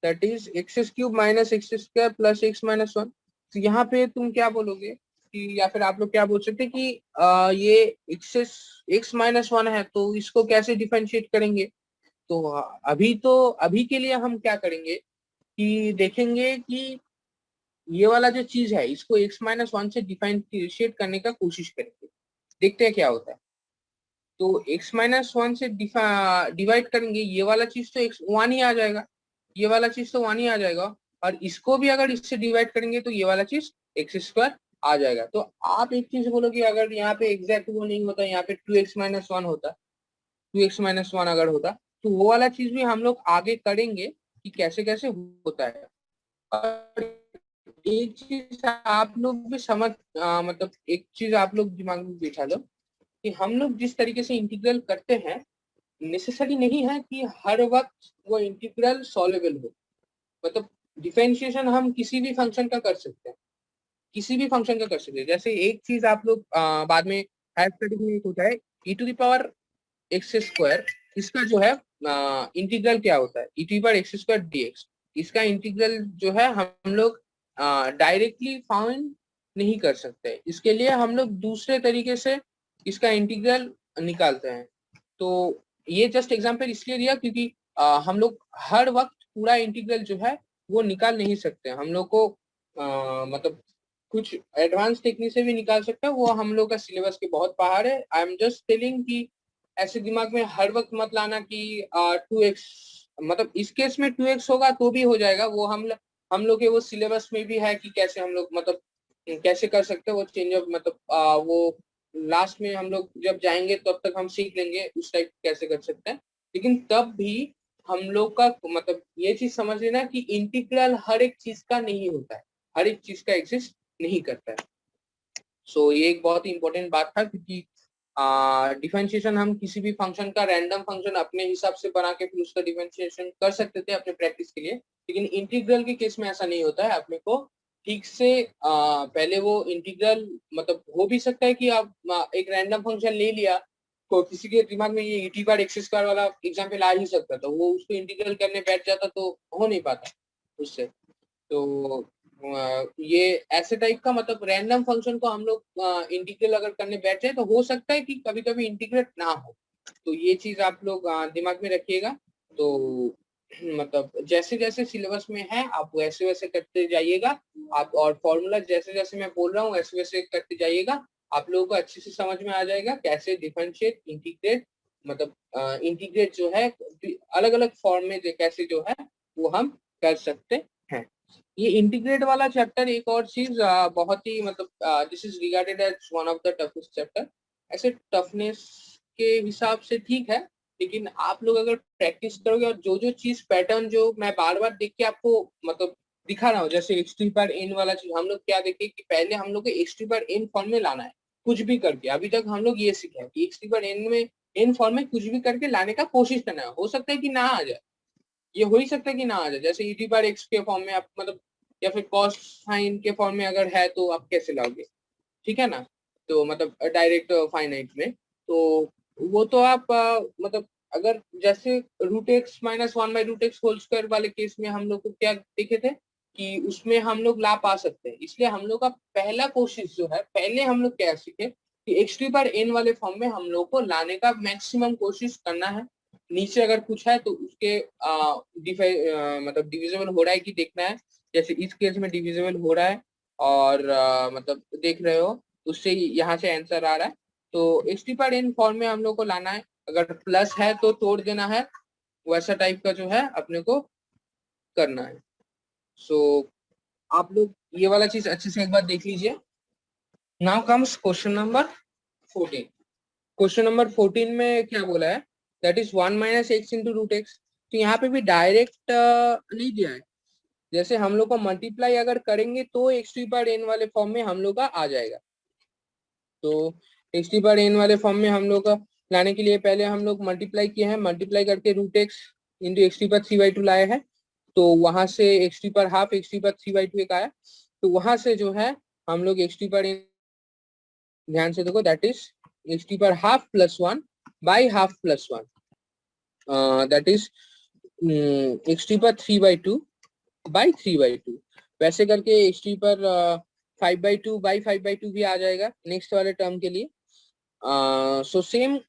that is x³ minus x² plus x-1, तो यहाँ पे तुम क्या बोलोगे कि, या फिर आप लोग क्या बोल सकते हैं कि ये x-1 है, तो इसको कैसे डिफरेंशिएट करेंगे। तो अभी के लिए हम क्या करेंगे कि देखेंगे कि ये वाला जो चीज है इसको x-1 से डिफरेंशिएट करने का कोशिश करेंगे, देखते हैं क्या होता है। तो x-1 से डिवाइड करेंगे, ये वाला चीज तो x1 ही आ जाएगा, ये वाला चीज तो 1 ही आ जाएगा, और इसको भी अगर इससे डिवाइड करेंगे तो ये वाला चीज x² आ जाएगा। तो आप एक चीज बोलोगे, अगर यहाँ पे एग्जैक्ट वो नहीं होता, यहाँ पे 2x-1 होता, 2x-1 अगर होता, तो वो वाला चीज भी हम लोग आगे करेंगे कि कैसे कैसे होता है। और एक चीज आप लोग भी समझ मतलब एक चीज आप लोग दिमाग में बिठा लो कि हम लोग जिस तरीके से इंटीग्रल करते हैं, नेसेसरी नहीं है कि हर वक्त वो इंटीग्रल सॉल्वेबल हो, मतलब डिफरेंशिएशन हम किसी भी फंक्शन का कर सकते हैं, किसी भी फंक्शन का कर सकते हैं। जैसे एक चीज आप लोग बाद में हायर स्टडीज में होता है, e⁻x², इसका जो है इंटीग्रल क्या होता है, e to power x square dx। इसका इंटीग्रल जो है हम लोग डायरेक्टली फाउंड नहीं कर सकते, इसके लिए हम लोग दूसरे तरीके से इसका इंटीग्रल निकालते हैं। तो ये जस्ट एग्जांपल इसलिए दिया क्योंकि हम लोग हर वक्त पूरा इंटीग्रल जो है वो निकाल नहीं सकते, हम लोग को मतलब कुछ एडवांस टेक्निक से भी निकाल सकते हैं, वो हम लोग का सिलेबस के बहुत बाहर है। आई एम जस्ट टेलिंग कि ऐसे दिमाग में हर वक्त मत लाना कि 2x, मतलब इस केस में 2x होगा तो भी हो जाएगा, वो हम लोग के वो सिलेबस में भी है कि कैसे हम लोग मतलब कैसे कर सकते हैं वो चेंज ऑफ, मतलब वो लास्ट में हम लोग जब जाएंगे तब तक हम सीख लेंगे उस टाइप कैसे कर सकते हैं। लेकिन तब भी हम लोग का मतलब ये चीज समझ लेना कि इंटीग्रल हर एक चीज का नहीं होता है, हर एक चीज का एग्जिस्ट नहीं करता है। सो ये एक बहुत ही इंपॉर्टेंट बात था क्योंकि डिफरेंशिएशन हम किसी भी फंक्शन का रैंडम फंक्शन अपने हिसाब से बना के फिर उसका डिफरेंशिएशन कर सकते थे अपने प्रैक्टिस के लिए, लेकिन इंटीग्रल के केस में ऐसा नहीं होता है। अपने को ठीक से पहले वो इंटीग्रल, मतलब हो भी सकता है कि आप एक रैंडम फंक्शन ले लिया तो किसी के दिमाग में ये ई टी पावर एक्स स्क्वायर वाला एग्जाम्पल आ ही सकता था, वो उसको इंटीग्रल करने बैठ जाता तो हो नहीं पाता उससे। तो ये ऐसे टाइप का मतलब रैंडम फंक्शन को हम लोग इंटीग्रल अगर करने बैठ जाए तो हो सकता है कि कभी कभी इंटीग्रेट ना हो, तो ये चीज आप लोग दिमाग में रखिएगा। तो मतलब जैसे जैसे सिलेबस में है आप वैसे वैसे करते जाइएगा आप, और फॉर्मूला जैसे जैसे मैं बोल रहा हूँ वैसे वैसे करते जाइएगा, आप लोगों को अच्छे से समझ में आ जाएगा कैसे डिफरेंशिएट इंटीग्रेट, मतलब इंटीग्रेट जो है अलग अलग फॉर्म में कैसे जो है वो हम कर सकते हैं। ये इंटीग्रेट वाला चैप्टर एक और चीज बहुत ही मतलब this is regarded as one of the toughest chapter. ऐसे टफनेस के हिसाब से ठीक है, लेकिन आप लोग अगर प्रैक्टिस करोगे और जो जो चीज पैटर्न जो मैं बार बार देख के आपको मतलब दिखा रहा हूँ, जैसे एक्स टू पावर एन वाला चीज हम लोग क्या देखे कि पहले हम लोग को X to power N form में लाना है कुछ भी करके। अभी तक हम लोग ये सीखे हैं कि एक्स टू पावर एन में एन फॉर्म में कुछ भी करके लाने का कोशिश करना है, हो सकता है कि ना आ जाए, ये हो ही सकता है कि ना आ जाए, जैसे ई टी पावर एक्स के फॉर्म में आप मतलब या फिर कॉस साइन के फॉर्म में अगर है तो आप कैसे लाओगे, ठीक है ना। तो मतलब डायरेक्ट फाइनाइट में तो वो तो आप मतलब अगर जैसे root X minus one by root X whole square वाले केस में हम लोग को क्या देखे थे कि उसमें हम लोग ला पा सकते हैं, इसलिए हम लोग का पहला कोशिश जो है, पहले हम लोग क्या सीखे कि एक्स टू पावर एन वाले फॉर्म में हम लोग को लाने का मैक्सिमम कोशिश करना है। नीचे अगर कुछ है तो उसके मतलब डिविजिबल हो रहा है कि देखना है, जैसे इस केस में डिविजिबल हो रहा है और मतलब देख रहे हो उससे यहाँ से आंसर आ रहा है। तो X to power N form में हम लोग को लाना है, अगर प्लस है तो तोड़ देना है, वैसा टाइप का जो है अपने को करना है। सो आप लोग ये वाला चीज अच्छे से एक बार देख लीजिए। Now comes question number 14। Question number 14 में क्या बोला है, that is 1 minus X into root X. तो यहाँ पे भी डायरेक्ट नहीं दिया है, जैसे हम लोग को मल्टीप्लाई अगर करेंगे तो एक्स टू पावर एन वाले फॉर्म में हम लोग का आ जाएगा। तो एक्स टू पावर एन वाले फॉर्म में हम लोग का लाने के लिए पहले हम लोग मल्टीप्लाई किए हैं, मल्टीप्लाई करके root X into X to power 3/2 लाए हैं, तो वहां से X to power half X to power 3/2 एक आया, तो वहां से जो है हम लोग एक्स टू पावर, ध्यान से देखो, that is X to power half plus 1 by half plus 1, that is X to power 3/2 by 3/2। वैसे करके एक्स टू पर 5/2 बाई 5/2 भी आ जाएगा नेक्स्ट वाले टर्म के लिए। सो सेम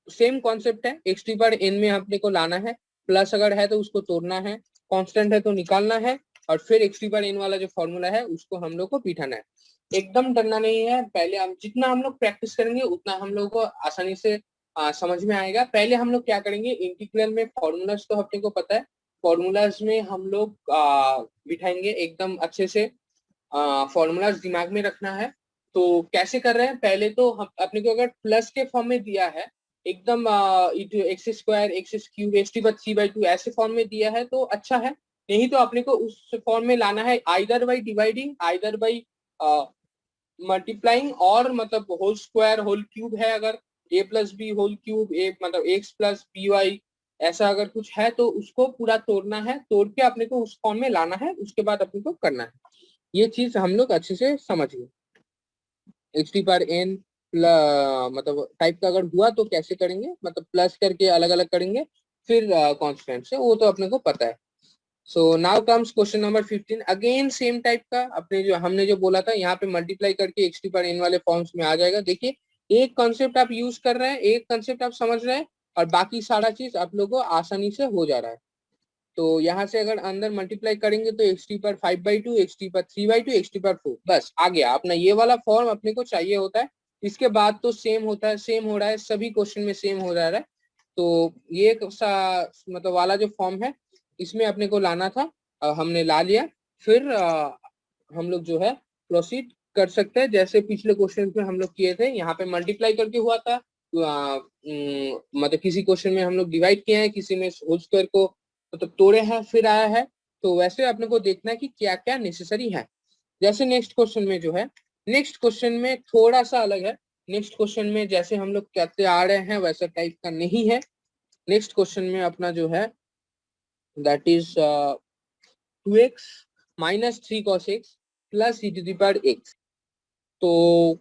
सेम कॉन्सेप्ट है, एक्स टू पर एन में अपने को लाना है, प्लस अगर है तो उसको तोड़ना है, कांस्टेंट है तो निकालना है, और फिर एक्स टू पर एन वाला जो फॉर्मूला है उसको हम लोग को बिठाना है। एकदम डरना नहीं है, पहले हम जितना हम लोग प्रैक्टिस करेंगे उतना हम लोग को आसानी से समझ में आएगा। पहले हम लोग क्या करेंगे, इंटीग्रल में फॉर्मूलाज तो अपने को पता है, फॉर्मूलाज में हम लोग बिठाएंगे एकदम अच्छे से, फॉर्मूलाज दिमाग में रखना है। तो कैसे कर रहे हैं, पहले तो हम अपने को अगर प्लस के फॉर्म में दिया है एकदम X square X cube X to 3/2 ऐसे फॉर्म में दिया है तो अच्छा है, नहीं तो अपने को उस फॉर्म में लाना है either by dividing either by multiplying, और मतलब होल स्क्वायर होल क्यूब है, अगर ए प्लस बी होल क्यूब ए मतलब एक्स प्लस बी वाई ऐसा अगर कुछ है तो उसको पूरा तोड़ना है, तोड़ के अपने को उस फॉर्म में लाना है, उसके बाद अपने को करना है। ये चीज हम लोग अच्छे से समझिए। एक्स टी पावर एन मतलब टाइप का अगर हुआ तो कैसे करेंगे, मतलब प्लस करके अलग अलग करेंगे, फिर कांस्टेंट से, वो तो अपने को पता है। सो now comes question number 15, again same type का, अपने जो हमने जो बोला था यहाँ पे मल्टीप्लाई करके एक्स टी पर एन वाले फॉर्म्स में आ जाएगा। देखिए एक कॉन्सेप्ट आप यूज कर रहे हैं, एक कॉन्सेप्ट आप समझ रहे हैं, और बाकी सारा चीज आप लोगों को आसानी से हो जा रहा है। तो यहाँ से अगर अंदर मल्टीप्लाई करेंगे तो एक्स टी पर 5/2, एक्स टी पर 3/2, एक्स टी पर 4, बस आ गया अपना ये वाला फॉर्म अपने को चाहिए होता है। इसके बाद तो सेम होता है, सेम हो रहा है, सभी क्वेश्चन में सेम हो जा रहा है। तो ये मतलब वाला जो फॉर्म है इसमें अपने को लाना था, हमने ला लिया। फिर हम लोग जो है प्रोसीड कर सकते हैं, जैसे पिछले क्वेश्चन में हम लोग किए थे, यहाँ पे मल्टीप्लाई करके हुआ था। मतलब किसी क्वेश्चन में हम लोग डिवाइड किए हैं, किसी में होल स्क्वायर को मतलब तोड़े हैं फिर आया है। तो वैसे अपने को देखना है कि क्या क्या नेसेसरी है। जैसे नेक्स्ट क्वेश्चन में जो है, नेक्स्ट क्वेश्चन में थोड़ा सा अलग है। नेक्स्ट क्वेश्चन में जैसे हम लोग कहते आ रहे हैं वैसा टाइप का नहीं है। नेक्स्ट क्वेश्चन में अपना जो है that is 2x minus 3 cos x plus e⁻x। तो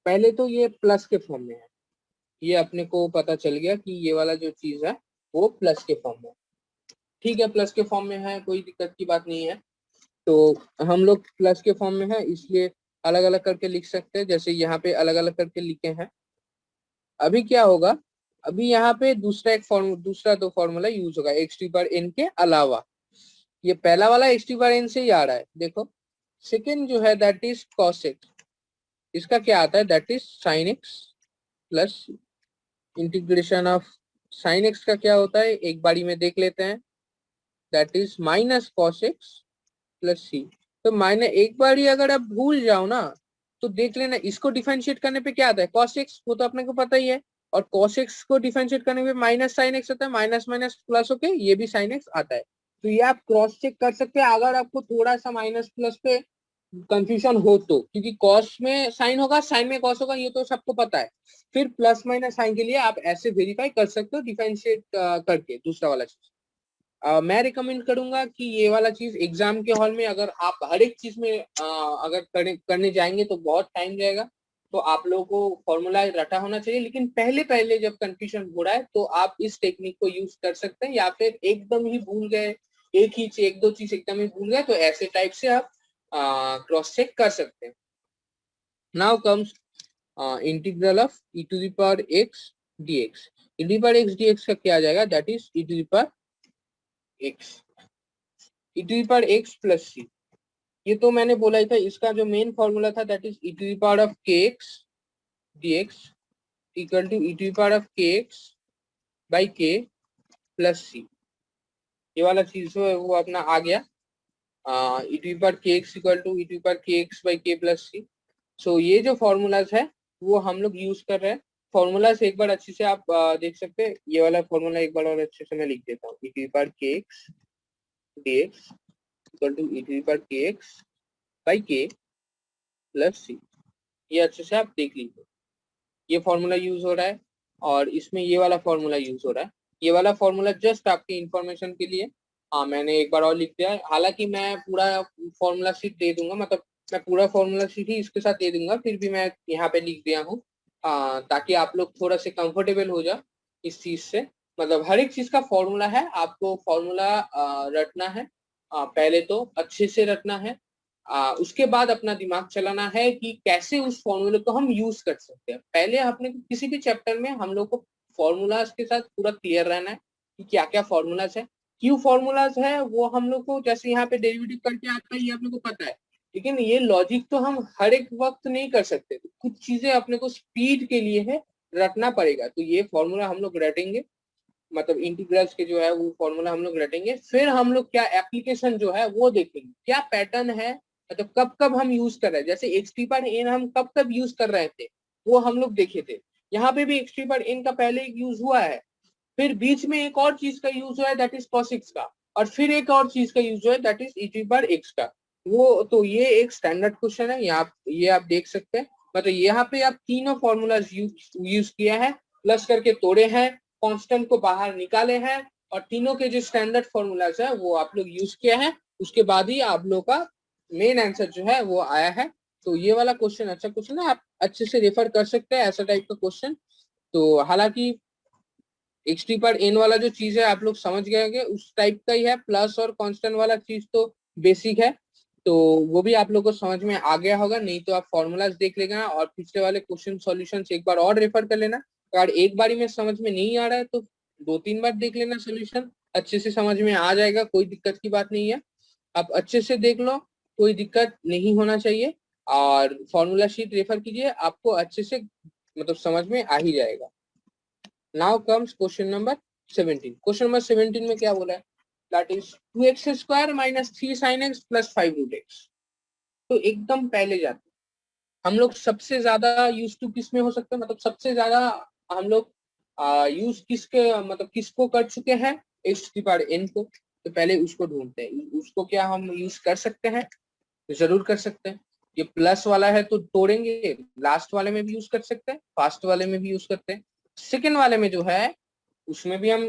पहले तो ये प्लस के फॉर्म में है, ये अपने को पता चल गया कि ये वाला जो चीज है वो प्लस के फॉर्म में। ठीक है, प्लस के फॉर्म में है, कोई दिक्कत की बात नहीं है। तो हम लोग प्लस के फॉर्म में है इसलिए अलग अलग करके लिख सकते हैं, जैसे यहाँ पे अलग अलग करके लिखे हैं। अभी क्या होगा, अभी यहाँ पे दूसरा एक फॉर्म, दूसरा दो फॉर्मूला यूज होगा एक्स टी पर एन के अलावा। ये पहला वाला एक्स टी पर एन से ही आ रहा है, देखो। सेकेंड जो है दैट इज कॉस एक्स, इसका क्या आता है that is sine x plus integration of sine x का क्या होता है एक बारी में देख लेते हैं, that is minus cos x plus सी। तो माइनस एक बार ही अगर आप भूल जाओ ना तो देख लेना, इसको डिफरेंशिएट करने पे क्या आता है cos x, वो तो अपने को पता ही है। और cos x को डिफरेंशिएट करने पे माइनस साइन x आता है, माइनस माइनस प्लस होके ये भी साइन x आता है। तो ये आप क्रॉस चेक कर सकते हैं अगर आपको थोड़ा सा माइनस प्लस पे कंफ्यूजन हो तो, क्योंकि कॉस में साइन होगा, साइन में कॉस होगा, ये तो सबको पता है। फिर प्लस माइनस साइन के लिए आप ऐसे वेरीफाई कर सकते हो डिफरेंशिएट करके दूसरा वाला चीज। मैं रिकमेंड करूंगा कि ये वाला चीज एग्जाम के हॉल में अगर आप हर एक चीज में अगर करने जाएंगे तो बहुत टाइम जाएगा। तो आप लोगों को फॉर्मूला रटा होना चाहिए, लेकिन पहले पहले जब कंफ्यूजन हो रहा है तो आप इस टेक्निक को यूज कर सकते हैं, या फिर एकदम ही भूल गए, एक दो चीज एकदम ही भूल गए, तो ऐसे टाइप से आप क्रॉस चेक कर सकते हैं। Now comes integral of e to the power x dx। e to the power x dx का क्या आ जाएगा that is e to the power x, e to the power x plus c। ये तो मैंने बोला ही था, इसका जो मेन फॉर्मूला था that is e to the power of kx dx equal to e to the power of kx by k plus c। ये वाला चीज जो है वो अपना आ गया, e to the power kx equal to e to the power kx by k plus c। So ये जो फॉर्मूलाज है वो हम लोग यूज कर रहे हैं। फॉर्मूला से एक बार अच्छे से आप देख सकते हैं, ये वाला फॉर्मूला एक बार और अच्छे से मैं लिख देता हूँ, e to the power kx dx equal to e to the power kx by k plus c. ये अच्छे से आप देख लीजिए, ये फॉर्मूला यूज हो रहा है और इसमें ये वाला फॉर्मूला यूज हो रहा है। ये वाला फॉर्मूला जस्ट आपकी इंफॉर्मेशन के लिए मैंने एक बार और लिख दिया है। हालांकि मैं पूरा फॉर्मूला शीट दे दूंगा, मतलब मैं पूरा फॉर्मूला शीट ही इसके साथ दे दूंगा, फिर भी मैं यहाँ पे लिख दिया हूँ ताकि आप लोग थोड़ा से कंफर्टेबल हो जाए इस चीज से। मतलब हर एक चीज का फॉर्मूला है, आपको फॉर्मूला रटना है, पहले तो अच्छे से रटना है, उसके बाद अपना दिमाग चलाना है कि कैसे उस फॉर्मूले को हम यूज कर सकते हैं। पहले अपने किसी भी चैप्टर में हम लोग को फॉर्मूलाज के साथ पूरा क्लियर रहना है कि क्या क्या फॉर्मूलाज है, क्यों फॉर्मूलाज है वो हम लोग को, जैसे यहाँ पे डेरिवेटिव करके आता है ये अपने को पता है, लेकिन ये लॉजिक तो हम हर एक वक्त नहीं कर सकते, तो कुछ चीजें अपने को स्पीड के लिए है रटना पड़ेगा। तो ये फॉर्मूला हम लोग रटेंगे, मतलब इंटीग्रल्स के जो है वो फॉर्मूला हम लोग रटेंगे। फिर हम लोग क्या एप्लीकेशन जो है वो देखेंगे, क्या पैटर्न है, मतलब कब कब हम यूज कर रहे हैं, जैसे एक्स टी पर एन हम कब कब यूज कर रहे थे वो हम लोग देखे थे। यहाँ पे भी एक्स टी पर एन का पहले एक यूज हुआ है, फिर बीच में एक और चीज का यूज हुआ है दैट इज cos x का, और फिर एक और चीज का यूज हुआ है that is e to power x का। वो तो ये एक स्टैंडर्ड क्वेश्चन है, यहाँ ये आप देख सकते हैं। मतलब यहाँ पे आप तीनों फॉर्मूलाज यूज किया है, प्लस करके तोड़े हैं, कांस्टेंट को बाहर निकाले हैं, और तीनों के जो स्टैंडर्ड फॉर्मूलाज है वो आप लोग यूज किया है। उसके बाद ही आप लोग का मेन आंसर जो है वो आया है। तो ये वाला क्वेश्चन अच्छा क्वेश्चन है, आप अच्छे से रेफर कर सकते हैं ऐसा टाइप का क्वेश्चन। तो हालांकि एक्स पर एन वाला जो चीज है आप लोग समझ गए होंगे, उस टाइप का ही है। प्लस और कांस्टेंट वाला चीज तो बेसिक है, तो वो भी आप लोग को समझ में आ गया होगा। नहीं तो आप फॉर्मूलाज देख लेना और पिछले वाले क्वेश्चन सॉल्यूशंस एक बार और रेफर कर लेना। अगर एक बारी में समझ में नहीं आ रहा है तो 2-3 बार देख लेना, सोल्यूशन अच्छे से समझ में आ जाएगा, कोई दिक्कत की बात नहीं है। आप अच्छे से देख लो, कोई दिक्कत नहीं होना चाहिए। और फॉर्मूला शीट रेफर कीजिए, आपको अच्छे से मतलब समझ में आ ही जाएगा। Now comes question number 17। Question number 17 में क्या बोला है, that is 2x square minus 3 sin x plus 5 root X. तो एकदम पहले जाते हैं। हम लोग सबसे ज्यादा यूज टू किस में हो सकते हैं, मतलब सबसे ज्यादा हम लोग यूज किसके मतलब किसको कर चुके हैं, एक्स की पावर एन को। तो पहले उसको ढूंढते हैं, उसको क्या हम यूज कर सकते हैं, जरूर कर सकते हैं। ये प्लस वाला है तो तोड़ेंगे, लास्ट वाले में भी यूज कर सकते हैं, फास्ट वाले में भी यूज करते हैं। सेकेंड वाले में जो है उसमें भी हम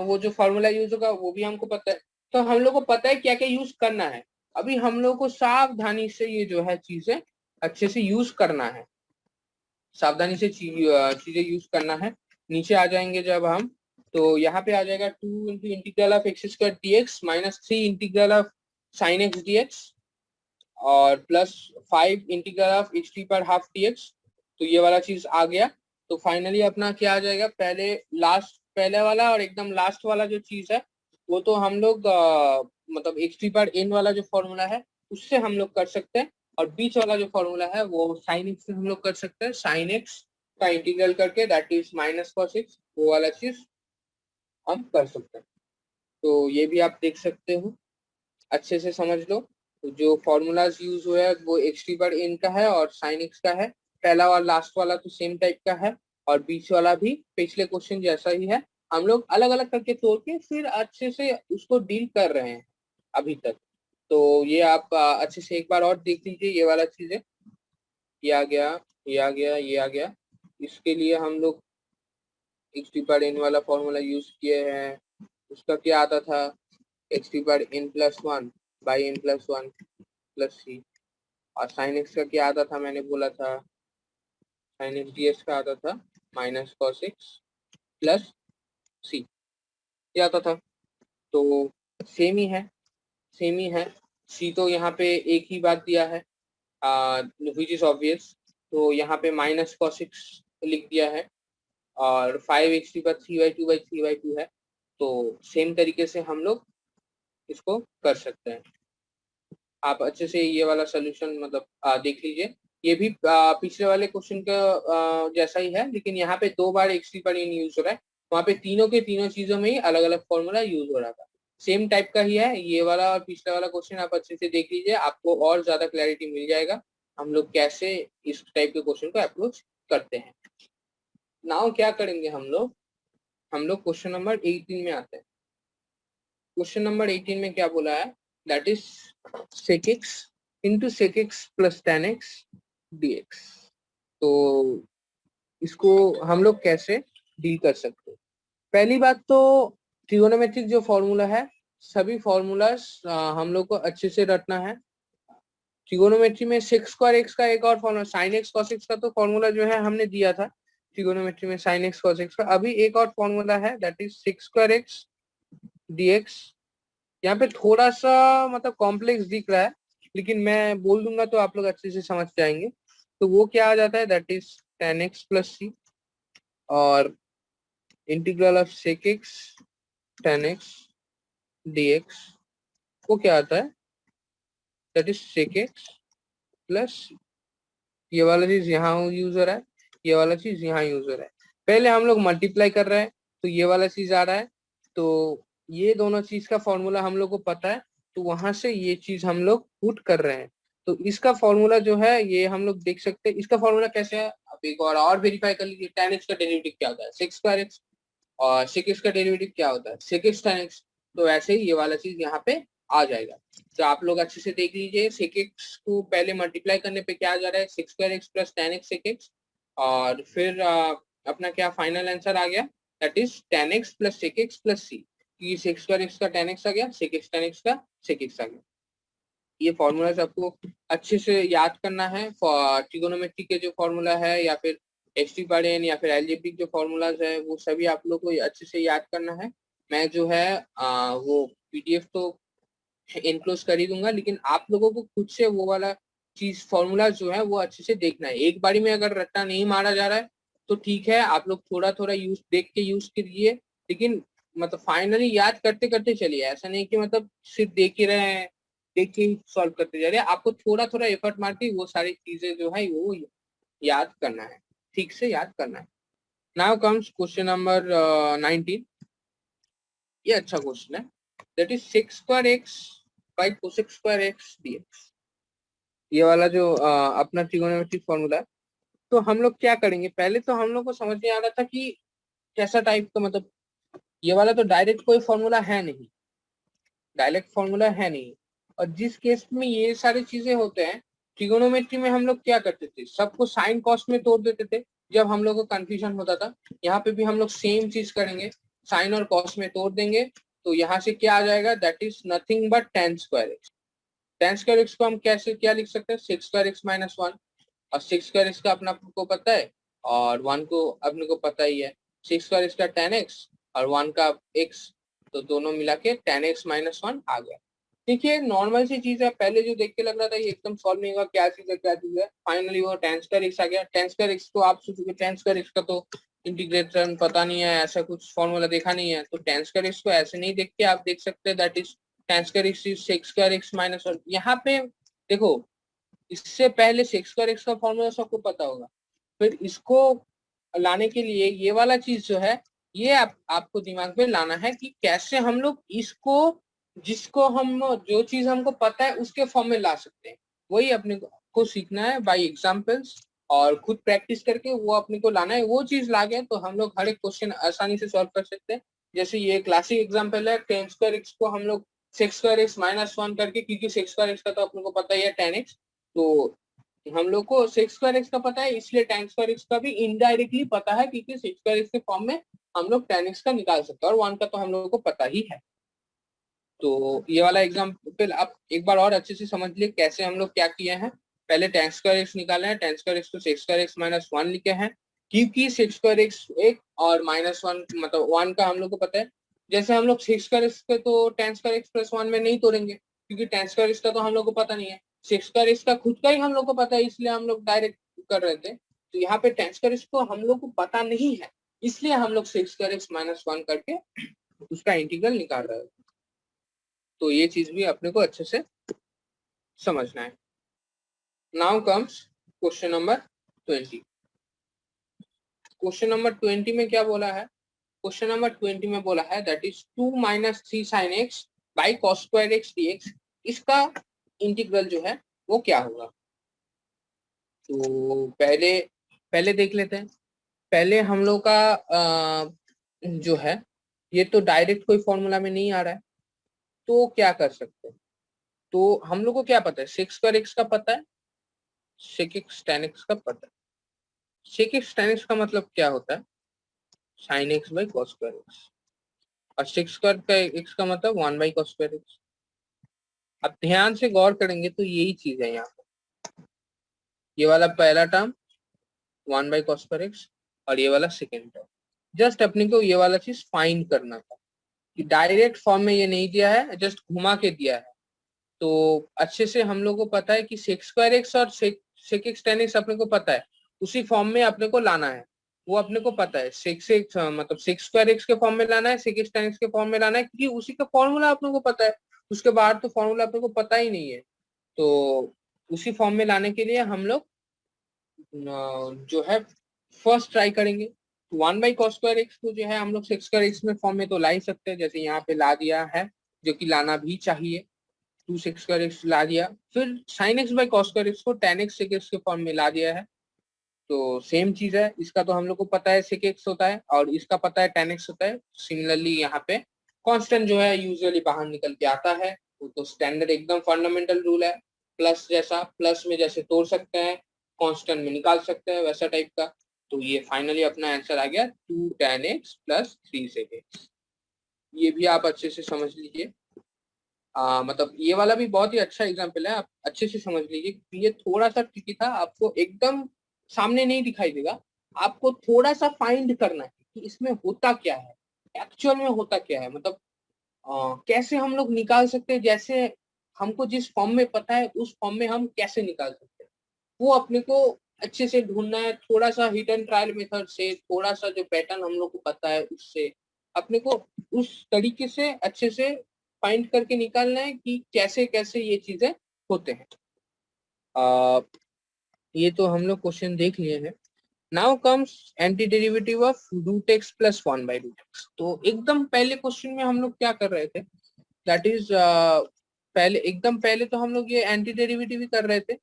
वो जो फॉर्मूला यूज होगा वो भी हमको पता है। तो हम लोग को पता है क्या क्या यूज करना है। अभी हम लोग को सावधानी से ये जो है चीजें अच्छे से यूज करना है, सावधानी से चीजें यूज करना है। नीचे आ जाएंगे जब हम, तो यहाँ पे आ जाएगा 2 into integral of x square d x minus 3 integral of sine x D x और plus 5 integral of h to power half d x. तो ये वाला चीज आ गया। तो फाइनली अपना क्या आ जाएगा, पहले वाला और एकदम लास्ट वाला जो चीज है वो तो हम लोग मतलब एक्स टी पर एन वाला जो फॉर्मूला है उससे हम लोग कर सकते हैं। और बीच वाला जो फॉर्मूला है वो साइन एक्स से हम लोग कर सकते हैं, साइन एक्स का इंटीग्रल करके that is minus cos x, वो वाला चीज हम कर सकते हैं। तो ये भी आप देख सकते हो, अच्छे से समझ लो। तो जो फॉर्मूलाज यूज हुआ है वो एक्स टी पर एन का है और साइन एक्स का है। पहला और लास्ट वाला तो सेम टाइप का है और बीच वाला भी पिछले क्वेश्चन जैसा ही है। हम लोग अलग अलग करके तोड़ के फिर अच्छे से उसको डील कर रहे हैं अभी तक। तो ये आप अच्छे से एक बार और देख लीजिए, ये वाला चीज है, ये आ गया, ये आ गया, ये आ गया। इसके लिए हम लोग एक्स टी पर एन वाला फॉर्मूला यूज किए हैं। उसका क्या आता था, एक्स टी पर n plus one by n plus one plus c. और साइन एक्स का क्या आता था, मैंने बोला था साइन एक्स डी एक्स का आता था माइनस कॉस एक्स प्लस सी, क्या आता था। तो सेम ही है, सेम ही है। सी तो यहाँ पे एक ही बात दिया है विच इज ऑब्वियस, तो यहाँ पे माइनस कॉस एक्स लिख दिया है और 5x की बात 3/2/3/2 है। तो सेम तरीके से हम लोग इसको कर सकते हैं। आप अच्छे से ये वाला सोल्यूशन मतलब देख लीजिए। ये भी पिछले वाले क्वेश्चन का जैसा ही है, लेकिन यहाँ पे 2 बार एक्स टी पर इन यूज हो रहा है, वहाँ पे तीनों के तीनों चीजों में ही अलग अलग फॉर्मूला यूज हो रहा था। सेम टाइप का ही है ये वाला और पिछला वाला क्वेश्चन, आप अच्छे से देख लीजिए, आपको और ज्यादा क्लैरिटी मिल जाएगा हम लोग कैसे इस टाइप के क्वेश्चन को अप्रोच करते हैं। नाउ क्या करेंगे हम लोग क्वेश्चन नंबर 18 में आते हैं। क्वेश्चन नंबर 18 में क्या बोला है, that is sec x into sec x plus tan x dx। तो इसको हम लोग कैसे डील कर सकते हैं। पहली बात तो ट्रिगोनोमेट्रिक जो फॉर्मूला है, सभी फॉर्मूलाज हम लोग को अच्छे से रटना है। ट्रिगोनोमेट्री में sec स्क्वायर x का एक और formula, sine x cos x का तो फॉर्मूला जो है हमने दिया था ट्रिगोनोमेट्री में, साइन x cos x का। अभी एक और फॉर्मूला है that is sec square x dx। यहाँ पे थोड़ा सा मतलब कॉम्प्लेक्स दिख रहा है, लेकिन मैं बोल दूंगा तो आप लोग अच्छे से समझ जाएंगे। तो वो क्या आ जाता है, that is tan x plus c और integral of sec x tan x dx। वो क्या आता है, that is sec x plus, ये वाला चीज यहाँ यूज हो रहा है, ये वाला चीज यहाँ यूज हो रहा है। पहले हम लोग मल्टीप्लाई कर रहे हैं तो ये वाला चीज आ रहा है, तो ये दोनों चीज का फॉर्मूला हम लोग को पता है, तो वहां से ये चीज हम लोग पुट कर रहे हैं। तो इसका फॉर्मूला जो है ये हम लोग देख सकते हैं, इसका फॉर्मूला कैसे है आप एक और वेरीफाई कर लीजिए। tan x का डेरिवेटिव क्या होता है, sec स्क्वायर x, और sec x का डेरिवेटिव क्या होता है, sec x tan x। तो ऐसे ही ये वाला चीज यहाँ पे आ जाएगा। तो आप लोग अच्छे से देख लीजिए, sec x को पहले मल्टीप्लाई करने पे क्या आ जा रहा है, sec square x plus tan x sec x, और फिर अपना क्या फाइनल आंसर आ गया, that is tan x plus sec x plus c। ये sec स्क्वायर x का tan x आ गया, sec x tan x का sec x आ गया। ये फॉर्मूलाज आपको अच्छे से याद करना है, ट्रिगोनोमेट्री के जो फॉर्मूला है या फिर एक्स पावर एन या फिर एलजेब्रिक जो फॉर्मूलाज है वो सभी आप लोग को अच्छे से याद करना है। मैं जो है वो पीडीएफ तो इनक्लोज कर ही दूंगा, लेकिन आप लोगों को खुद से वो वाला चीज फॉर्मूला जो है वो अच्छे से देखना है। एक बारी में अगर रट्टा नहीं मारा जा रहा है तो ठीक है, आप लोग थोड़ा थोड़ा यूज देख के यूज करिए, लेकिन मतलब फाइनली याद करते करते चलिए। ऐसा नहीं कि मतलब सिर्फ देख ही रहे हैं, देख के सॉल्व करते जा रहे हैं। आपको थोड़ा थोड़ा एफर्ट मार के वो सारी चीजें जो है वो याद करना है, ठीक से याद करना है। Now comes question number 19। ये अच्छा क्वेश्चन है, that is sec square X by cosec square X DX. ये वाला जो अपना ट्रिगोनोमेट्रिक फॉर्मूला है। तो हम लोग क्या करेंगे, पहले तो हम लोग को समझ में आ रहा था कि कैसा टाइप का, मतलब ये वाला तो डायरेक्ट कोई फॉर्मूला है नहीं, डायरेक्ट फॉर्मूला है नहीं। और जिस केस में ये सारी चीजें होते हैं ट्रिगोनोमेट्री में, हम लोग क्या करते थे, सबको साइन कॉस्ट में तोड़ देते थे जब हम लोग को कंफ्यूजन होता था। यहाँ पे भी हम लोग सेम चीज करेंगे, साइन और कॉस्ट में तोड़ देंगे। तो यहाँ से क्या आ जाएगा, that is nothing but ten square x. Ten square x को हम कैसे क्या लिख सकते हैं, six square x minus one. और सिक्स स्क्वायर एक्स का अपना को पता है और वन को अपने को पता ही है। सिक्स स्क्वायर एक्स का टेन एक्स और वन का एक्स, तो दोनों मिला के टेन एक्स माइनस वन आ गया। देखिए नॉर्मल सी चीज है, पहले जो देख के लग रहा था ये एकदम सॉल्व नहीं होगा, क्या चीज है क्या चीज है, फाइनली वो टेन स्क्वायर एक्स आ गया। टेन स्क्वायर एक्स को आप सोचोगे टेन स्क्वायर एक्स का तो इंटीग्रेशन पता नहीं है, ऐसा कुछ फॉर्मूला देखा नहीं है, तो टेन स्क्वायर एक्स को ऐसे नहीं देख के आप देख सकते हैं that is ten square x is six square x minus one. यहाँ पे देखो, इससे पहले सिक्स स्क्वायर एक्स का फॉर्मूला सबको पता होगा, फिर इसको लाने के लिए ये वाला चीज जो है ये आपको दिमाग में लाना है कि कैसे हम लोग इसको, जिसको हम जो चीज हमको पता है उसके फॉर्म में ला सकते हैं। वही अपने को सीखना है बाय एग्जांपल्स, और खुद प्रैक्टिस करके वो अपने को लाना है। वो चीज ला गए तो हम लोग हर एक क्वेश्चन आसानी से सॉल्व कर सकते हैं। जैसे ये क्लासिक एग्जाम्पल है, टेन स्क्वायर एक्स को हम लोग six square x minus one करके, क्योंकि सिक्स स्क्वायर एक्स का तो अपने को पता ही है टेन एक्स, तो हम लोग को सिक्स स्क्वायर एक्स का पता है, इसलिए टेन स्क्वायर एक्स का भी इनडायरेक्टली पता है, क्योंकि सिक्स स्क्वायर एक्स के फॉर्म में हम लोग टेन एक्स का निकाल सकते हैं और वन का तो हम लोगों को पता ही है। तो ये वाला एग्जाम्पल आप एक बार और अच्छे से समझ लिए कैसे हम लोग क्या किए हैं। पहले टेन स्क्वायर एक्स निकाले हैं, टेन स्क्वायर एक्स को six square x minus one लिखे हैं, क्योंकि सिक्स स्क्वायर एक्स एक और माइनस वन मतलब वन का हम लोग को पता है। जैसे हम लोग सिक्स स्क्वायर एक्स के तो ten square x plus one में नहीं तोड़ेंगे, क्योंकि टेन स्क्वायर एक्स का तो हम लोग को पता नहीं है, सिक्स स्क्वायर एक्स का खुद का ही हम लोग को पता है, इसलिए हम लोग डायरेक्ट कर रहे थे। तो यहाँ पे टेन स्क्वायर एक्स को हम लोग को पता नहीं है, इसलिए हम लोग six square x minus one करके उसका इंटीग्रल निकाल रहे हैं। तो ये चीज भी अपने को अच्छे से समझना है। Now comes question number 20। Question number 20 में क्या बोला है, क्वेश्चन नंबर 20 में बोला है that is two minus three sine X by cos square X DX. इसका इंटीग्रल जो है वो क्या होगा। तो पहले पहले देख लेते हैं। पहले हम लोग का जो है ये तो डायरेक्ट कोई फॉर्मूला में नहीं आ रहा है, तो क्या कर सकते हैं। तो हम लोग को क्या पता है, सिक्स स्क्वायर एक्स का पता है, सेक एक्स टेन एक्स का पता है। सेक एक्स टेन एक्स का मतलब क्या होता है, sign X by cos square x, और सिक्स स्क्वायर का एक्स का मतलब one by cos square x. अब ध्यान से गौर करेंगे तो यही चीज है यहाँ पर, ये वाला पहला term one by cos square x और ये वाला सेकेंड टर्म। जस्ट अपने को ये वाला चीज फाइंड करना था कि डायरेक्ट फॉर्म में ये नहीं दिया है, जस्ट घुमा के दिया है। तो अच्छे से हम लोग को पता है कि सेक स्क्वायर एक्स और सेक एक्स टेन एक्स अपने को पता है, उसी फॉर्म में अपने को लाना है। वो अपने को पता है सेक्स एक्स मतलब सिक्स स्क्वायर एक्स के फॉर्म में लाना है, सेक एक्स टेन एक्स के फॉर्म में लाना है, क्योंकि उसी का फॉर्मूला अपने को पता है। उसके बाद तो फॉर्मूला अपने को पता ही नहीं है। तो उसी फॉर्म में लाने के लिए हम लोग जो है फर्स्ट ट्राई करेंगे। One by cos square x को जो है हम लोग सिक्स स्क्वायर एक्स में फॉर्म में तो ला ही सकते हैं, जैसे यहाँ पे ला दिया है, जो कि लाना भी चाहिए। टू सिक्स स्क्वायर एक्स ला दिया, फिर sign X by cos square x को टेन एक्स सेक एक्स के फॉर्म में ला दिया है। तो सेम चीज है, इसका तो हम लोग को पता है सेक एक्स होता है और इसका पता है टेन एक्स होता है। सिमिलरली यहाँ पे कांस्टेंट जो है यूजुअली बाहर निकल के आता है, वो तो स्टैंडर्ड एकदम फंडामेंटल रूल है। प्लस जैसा, प्लस में जैसे तोड़ सकते हैं, कांस्टेंट में निकाल सकते हैं, वैसा टाइप का। तो ये फाइनली अपना आंसर आ गया two tan X plus three sec X. ये भी आप अच्छे से समझ लीजिए। मतलब ये वाला भी बहुत ही अच्छा एग्जाम्पल है, आप अच्छे से समझ लीजिए। ये थोड़ा सा ट्रिकी था, आपको एकदम सामने नहीं दिखाई देगा, आपको थोड़ा सा फाइंड करना है कि इसमें होता क्या है, एक्चुअल में होता क्या है, मतलब कैसे हम लोग निकाल सकते हैं, जैसे हमको जिस फॉर्म में पता है उस फॉर्म में हम कैसे निकाल सकते हैं, वो अपने को अच्छे से ढूंढना है। थोड़ा सा हिट एंड ट्रायल मेथड से, थोड़ा सा जो पैटर्न हम लोग को पता है उससे अपने को उस तरीके से अच्छे से फाइंड करके निकालना है कि कैसे कैसे ये चीजें होते हैं। ये तो हम लोग क्वेश्चन देख लिए हैं। Now comes anti derivative of root X plus one by root X. तो एकदम पहले क्वेश्चन में हम लोग क्या कर रहे थे, दैट इज पहले एकदम पहले तो हम लोग ये एंटी डेरिवेटिव ही कर रहे थे।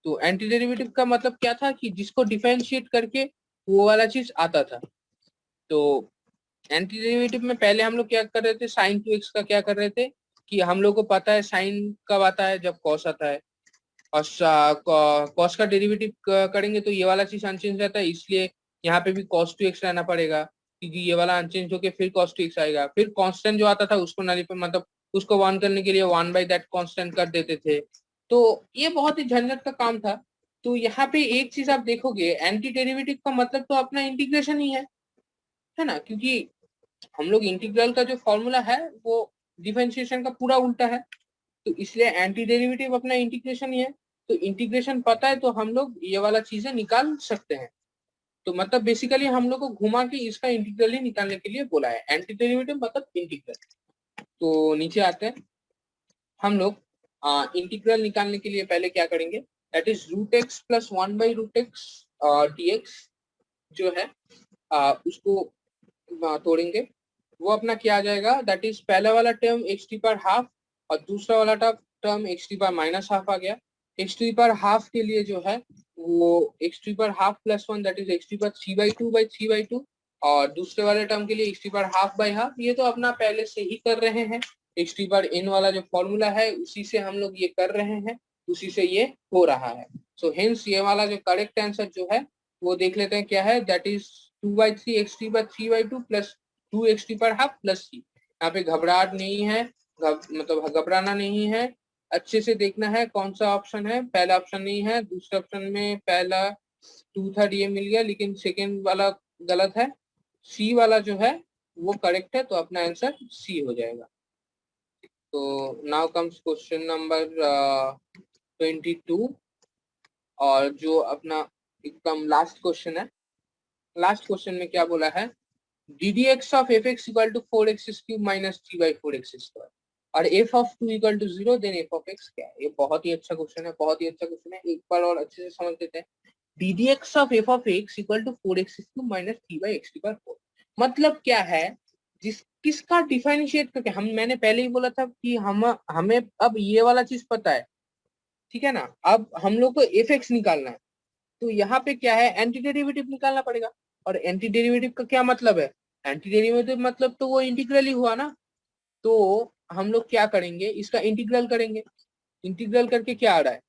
तो एंटी डेरिवेटिव का मतलब क्या था कि जिसको डिफरेंशिएट करके वो वाला चीज आता था। तो एंटी डेरिवेटिव में पहले हम लोग क्या कर रहे थे, साइन टू एक्स का क्या कर रहे थे कि हम लोग को पता है साइन कब आता है, जब कॉस आता है, और कॉस का डेरिवेटिव करेंगे तो ये वाला चीज अनचेंज रहता है, इसलिए यहाँ पे भी कॉस टू एक्स रहना पड़ेगा, क्योंकि ये वाला अनचेंज होके फिर कॉस टू एक्स आएगा। फिर कांस्टेंट जो आता था उसको मतलब उसको वन करने के लिए वन बाई दैट कांस्टेंट कर देते थे। तो ये बहुत ही झंझट का काम था। तो यहाँ पे एक चीज आप देखोगे, एंटी डेरिवेटिव का मतलब तो अपना इंटीग्रेशन ही है ना, क्योंकि हम लोग इंटीग्रल का जो फॉर्मूला है वो डिफरेंशिएशन का पूरा उल्टा है। तो इसलिए एंटी डेरिवेटिव अपना इंटीग्रेशन ही है। तो इंटीग्रेशन पता है तो हम लोग ये वाला चीजें निकाल सकते हैं। तो मतलब बेसिकली हम लोग को घुमा के इसका इंटीग्रल ही निकालने के लिए बोला है, एंटी डेरिवेटिव मतलब इंटीग्रल। तो नीचे आते हैं हम लोग। इंटीग्रल निकालने के लिए पहले क्या करेंगे, that is root X plus one by root X D X जो है उसको तोड़ेंगे। वो अपना क्या आ जाएगा, दैट इज पहला वाला term x to power half और दूसरा वाला टर्म एक्स टी पर माइनस हाफ आ गया। एक्स टी पर हाफ के लिए जो है वो x to power half plus one, that is x to power three by three by two. और दूसरे वाले टर्म के लिए x to power half by half, ये तो अपना पहले से ही कर रहे हैं। एक्स टी पर एन वाला जो फॉर्मूला है उसी से हम लोग ये कर रहे हैं, उसी से ये हो रहा है। सो हेंस ये वाला जो करेक्ट आंसर जो है वो देख लेते हैं क्या है, that is two by three x to power three by two plus two x to power half plus c. यहाँ पे घबराहट नहीं है, मतलब घबराना नहीं है, अच्छे से देखना है कौन सा ऑप्शन है। पहला ऑप्शन नहीं है, दूसरे ऑप्शन में पहला टू थर्ड ये मिल गया, लेकिन सेकेंड वाला गलत है। सी वाला जो है वो करेक्ट है, तो अपना आंसर सी हो जाएगा। तो नाउ कम्स क्वेश्चन नंबर 22, और जो अपना एकदम लास्ट क्वेश्चन है। लास्ट क्वेश्चन में क्या बोला है, ddx of fx equal to 4x cube minus 3 by 4x square और f of 2 equal to 0, then f of x क्या है। ये बहुत ही अच्छा क्वेश्चन है, बहुत ही अच्छा क्वेश्चन है, एक बार और अच्छे से समझ लेते हैं। ddx of f of x equal to 4x cube minus 3 by x by 4 मतलब क्या है, किसका डिफरेंशिएट करके, मैंने पहले ही बोला था कि हमें अब ये वाला चीज पता है, ठीक है ना। अब हम लोग को एफ एक्स निकालना है, तो यहाँ पे क्या है, एंटी डेरिवेटिव निकालना पड़ेगा। और एंटी डेरिवेटिव का क्या मतलब है, एंटी डेरिवेटिव मतलब तो वो इंटीग्रल ही हुआ ना। तो हम लोग क्या करेंगे, इसका इंटीग्रल करेंगे। इंटीग्रल करके क्या आ रहा है,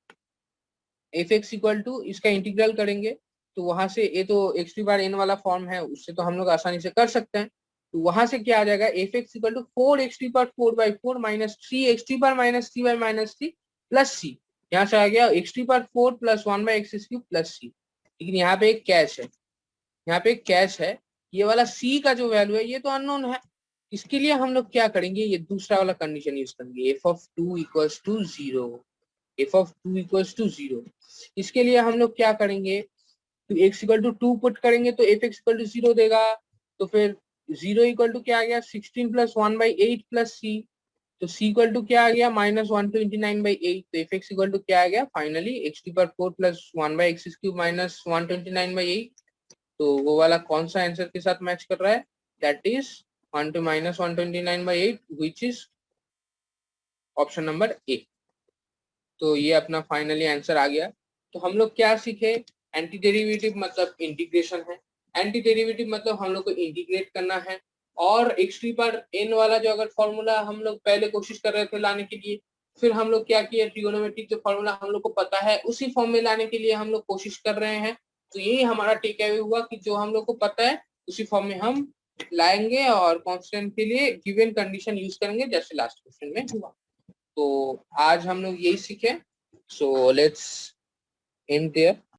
एफ एक्स इक्वल टू इसका इंटीग्रल करेंगे, तो वहां से ये तो एक्स टी बार एन वाला फॉर्म है, उससे तो हम लोग आसानी से कर सकते हैं। तो वहां से क्या आ जाएगा, f x equal to four x to power four by four minus three x to power minus three by minus three plus c. यहाँ से आ गया x to power four plus one by x cube plus c. लेकिन यहाँ पे एक catch है, यहाँ पे कैच है, ये वाला सी का जो वैल्यू है ये तो अननोन है। इसके लिए हम लोग क्या करेंगे, ये दूसरा वाला कंडीशन यूज करेंगे, F of two equals to zero, F of two equals to zero. इसके लिए हम लोग क्या करेंगे, तो X equal to two put करेंगे तो F x equal to zero देगा। तो फिर जीरो इक्वल टू क्या आ गया, 16 plus one by eight plus सी। तो सी इक्वल टू क्या आ गया, माइनस 129 बाई एट। तो एफ एक्स इक्वल टू क्या आ गया, finally x to power four plus one by x cube minus 129 by eight. तो वो वाला कौन सा आंसर के साथ मैच कर रहा है, that is one two minus 129 by eight, which is option number A. तो ये अपना फाइनली आंसर आ गया। तो हम लोग क्या सीखे, एंटी डेरिवेटिव मतलब इंटीग्रेशन है, एंटी डेरिवेटिव मतलब हम लोग को इंटीग्रेट करना है। और एक्स टी पर एन वाला जो अगर फॉर्मूला हम लोग पहले कोशिश कर रहे थे लाने के लिए, फिर हम लोग क्या किए, ट्रिगोनोमेट्रिक जो फॉर्मूला हम लोग को पता है उसी फॉर्म में लाने के लिए हम लोग कोशिश कर रहे हैं। तो यही हमारा टेक अवे हुआ कि जो हम लोग को पता है उसी फॉर्म में हम लाएंगे और कांस्टेंट के लिए गिवन कंडीशन यूज करेंगे, जैसे लास्ट क्वेश्चन में हुआ। तो आज हम लोग यही सीखे। So let's end there.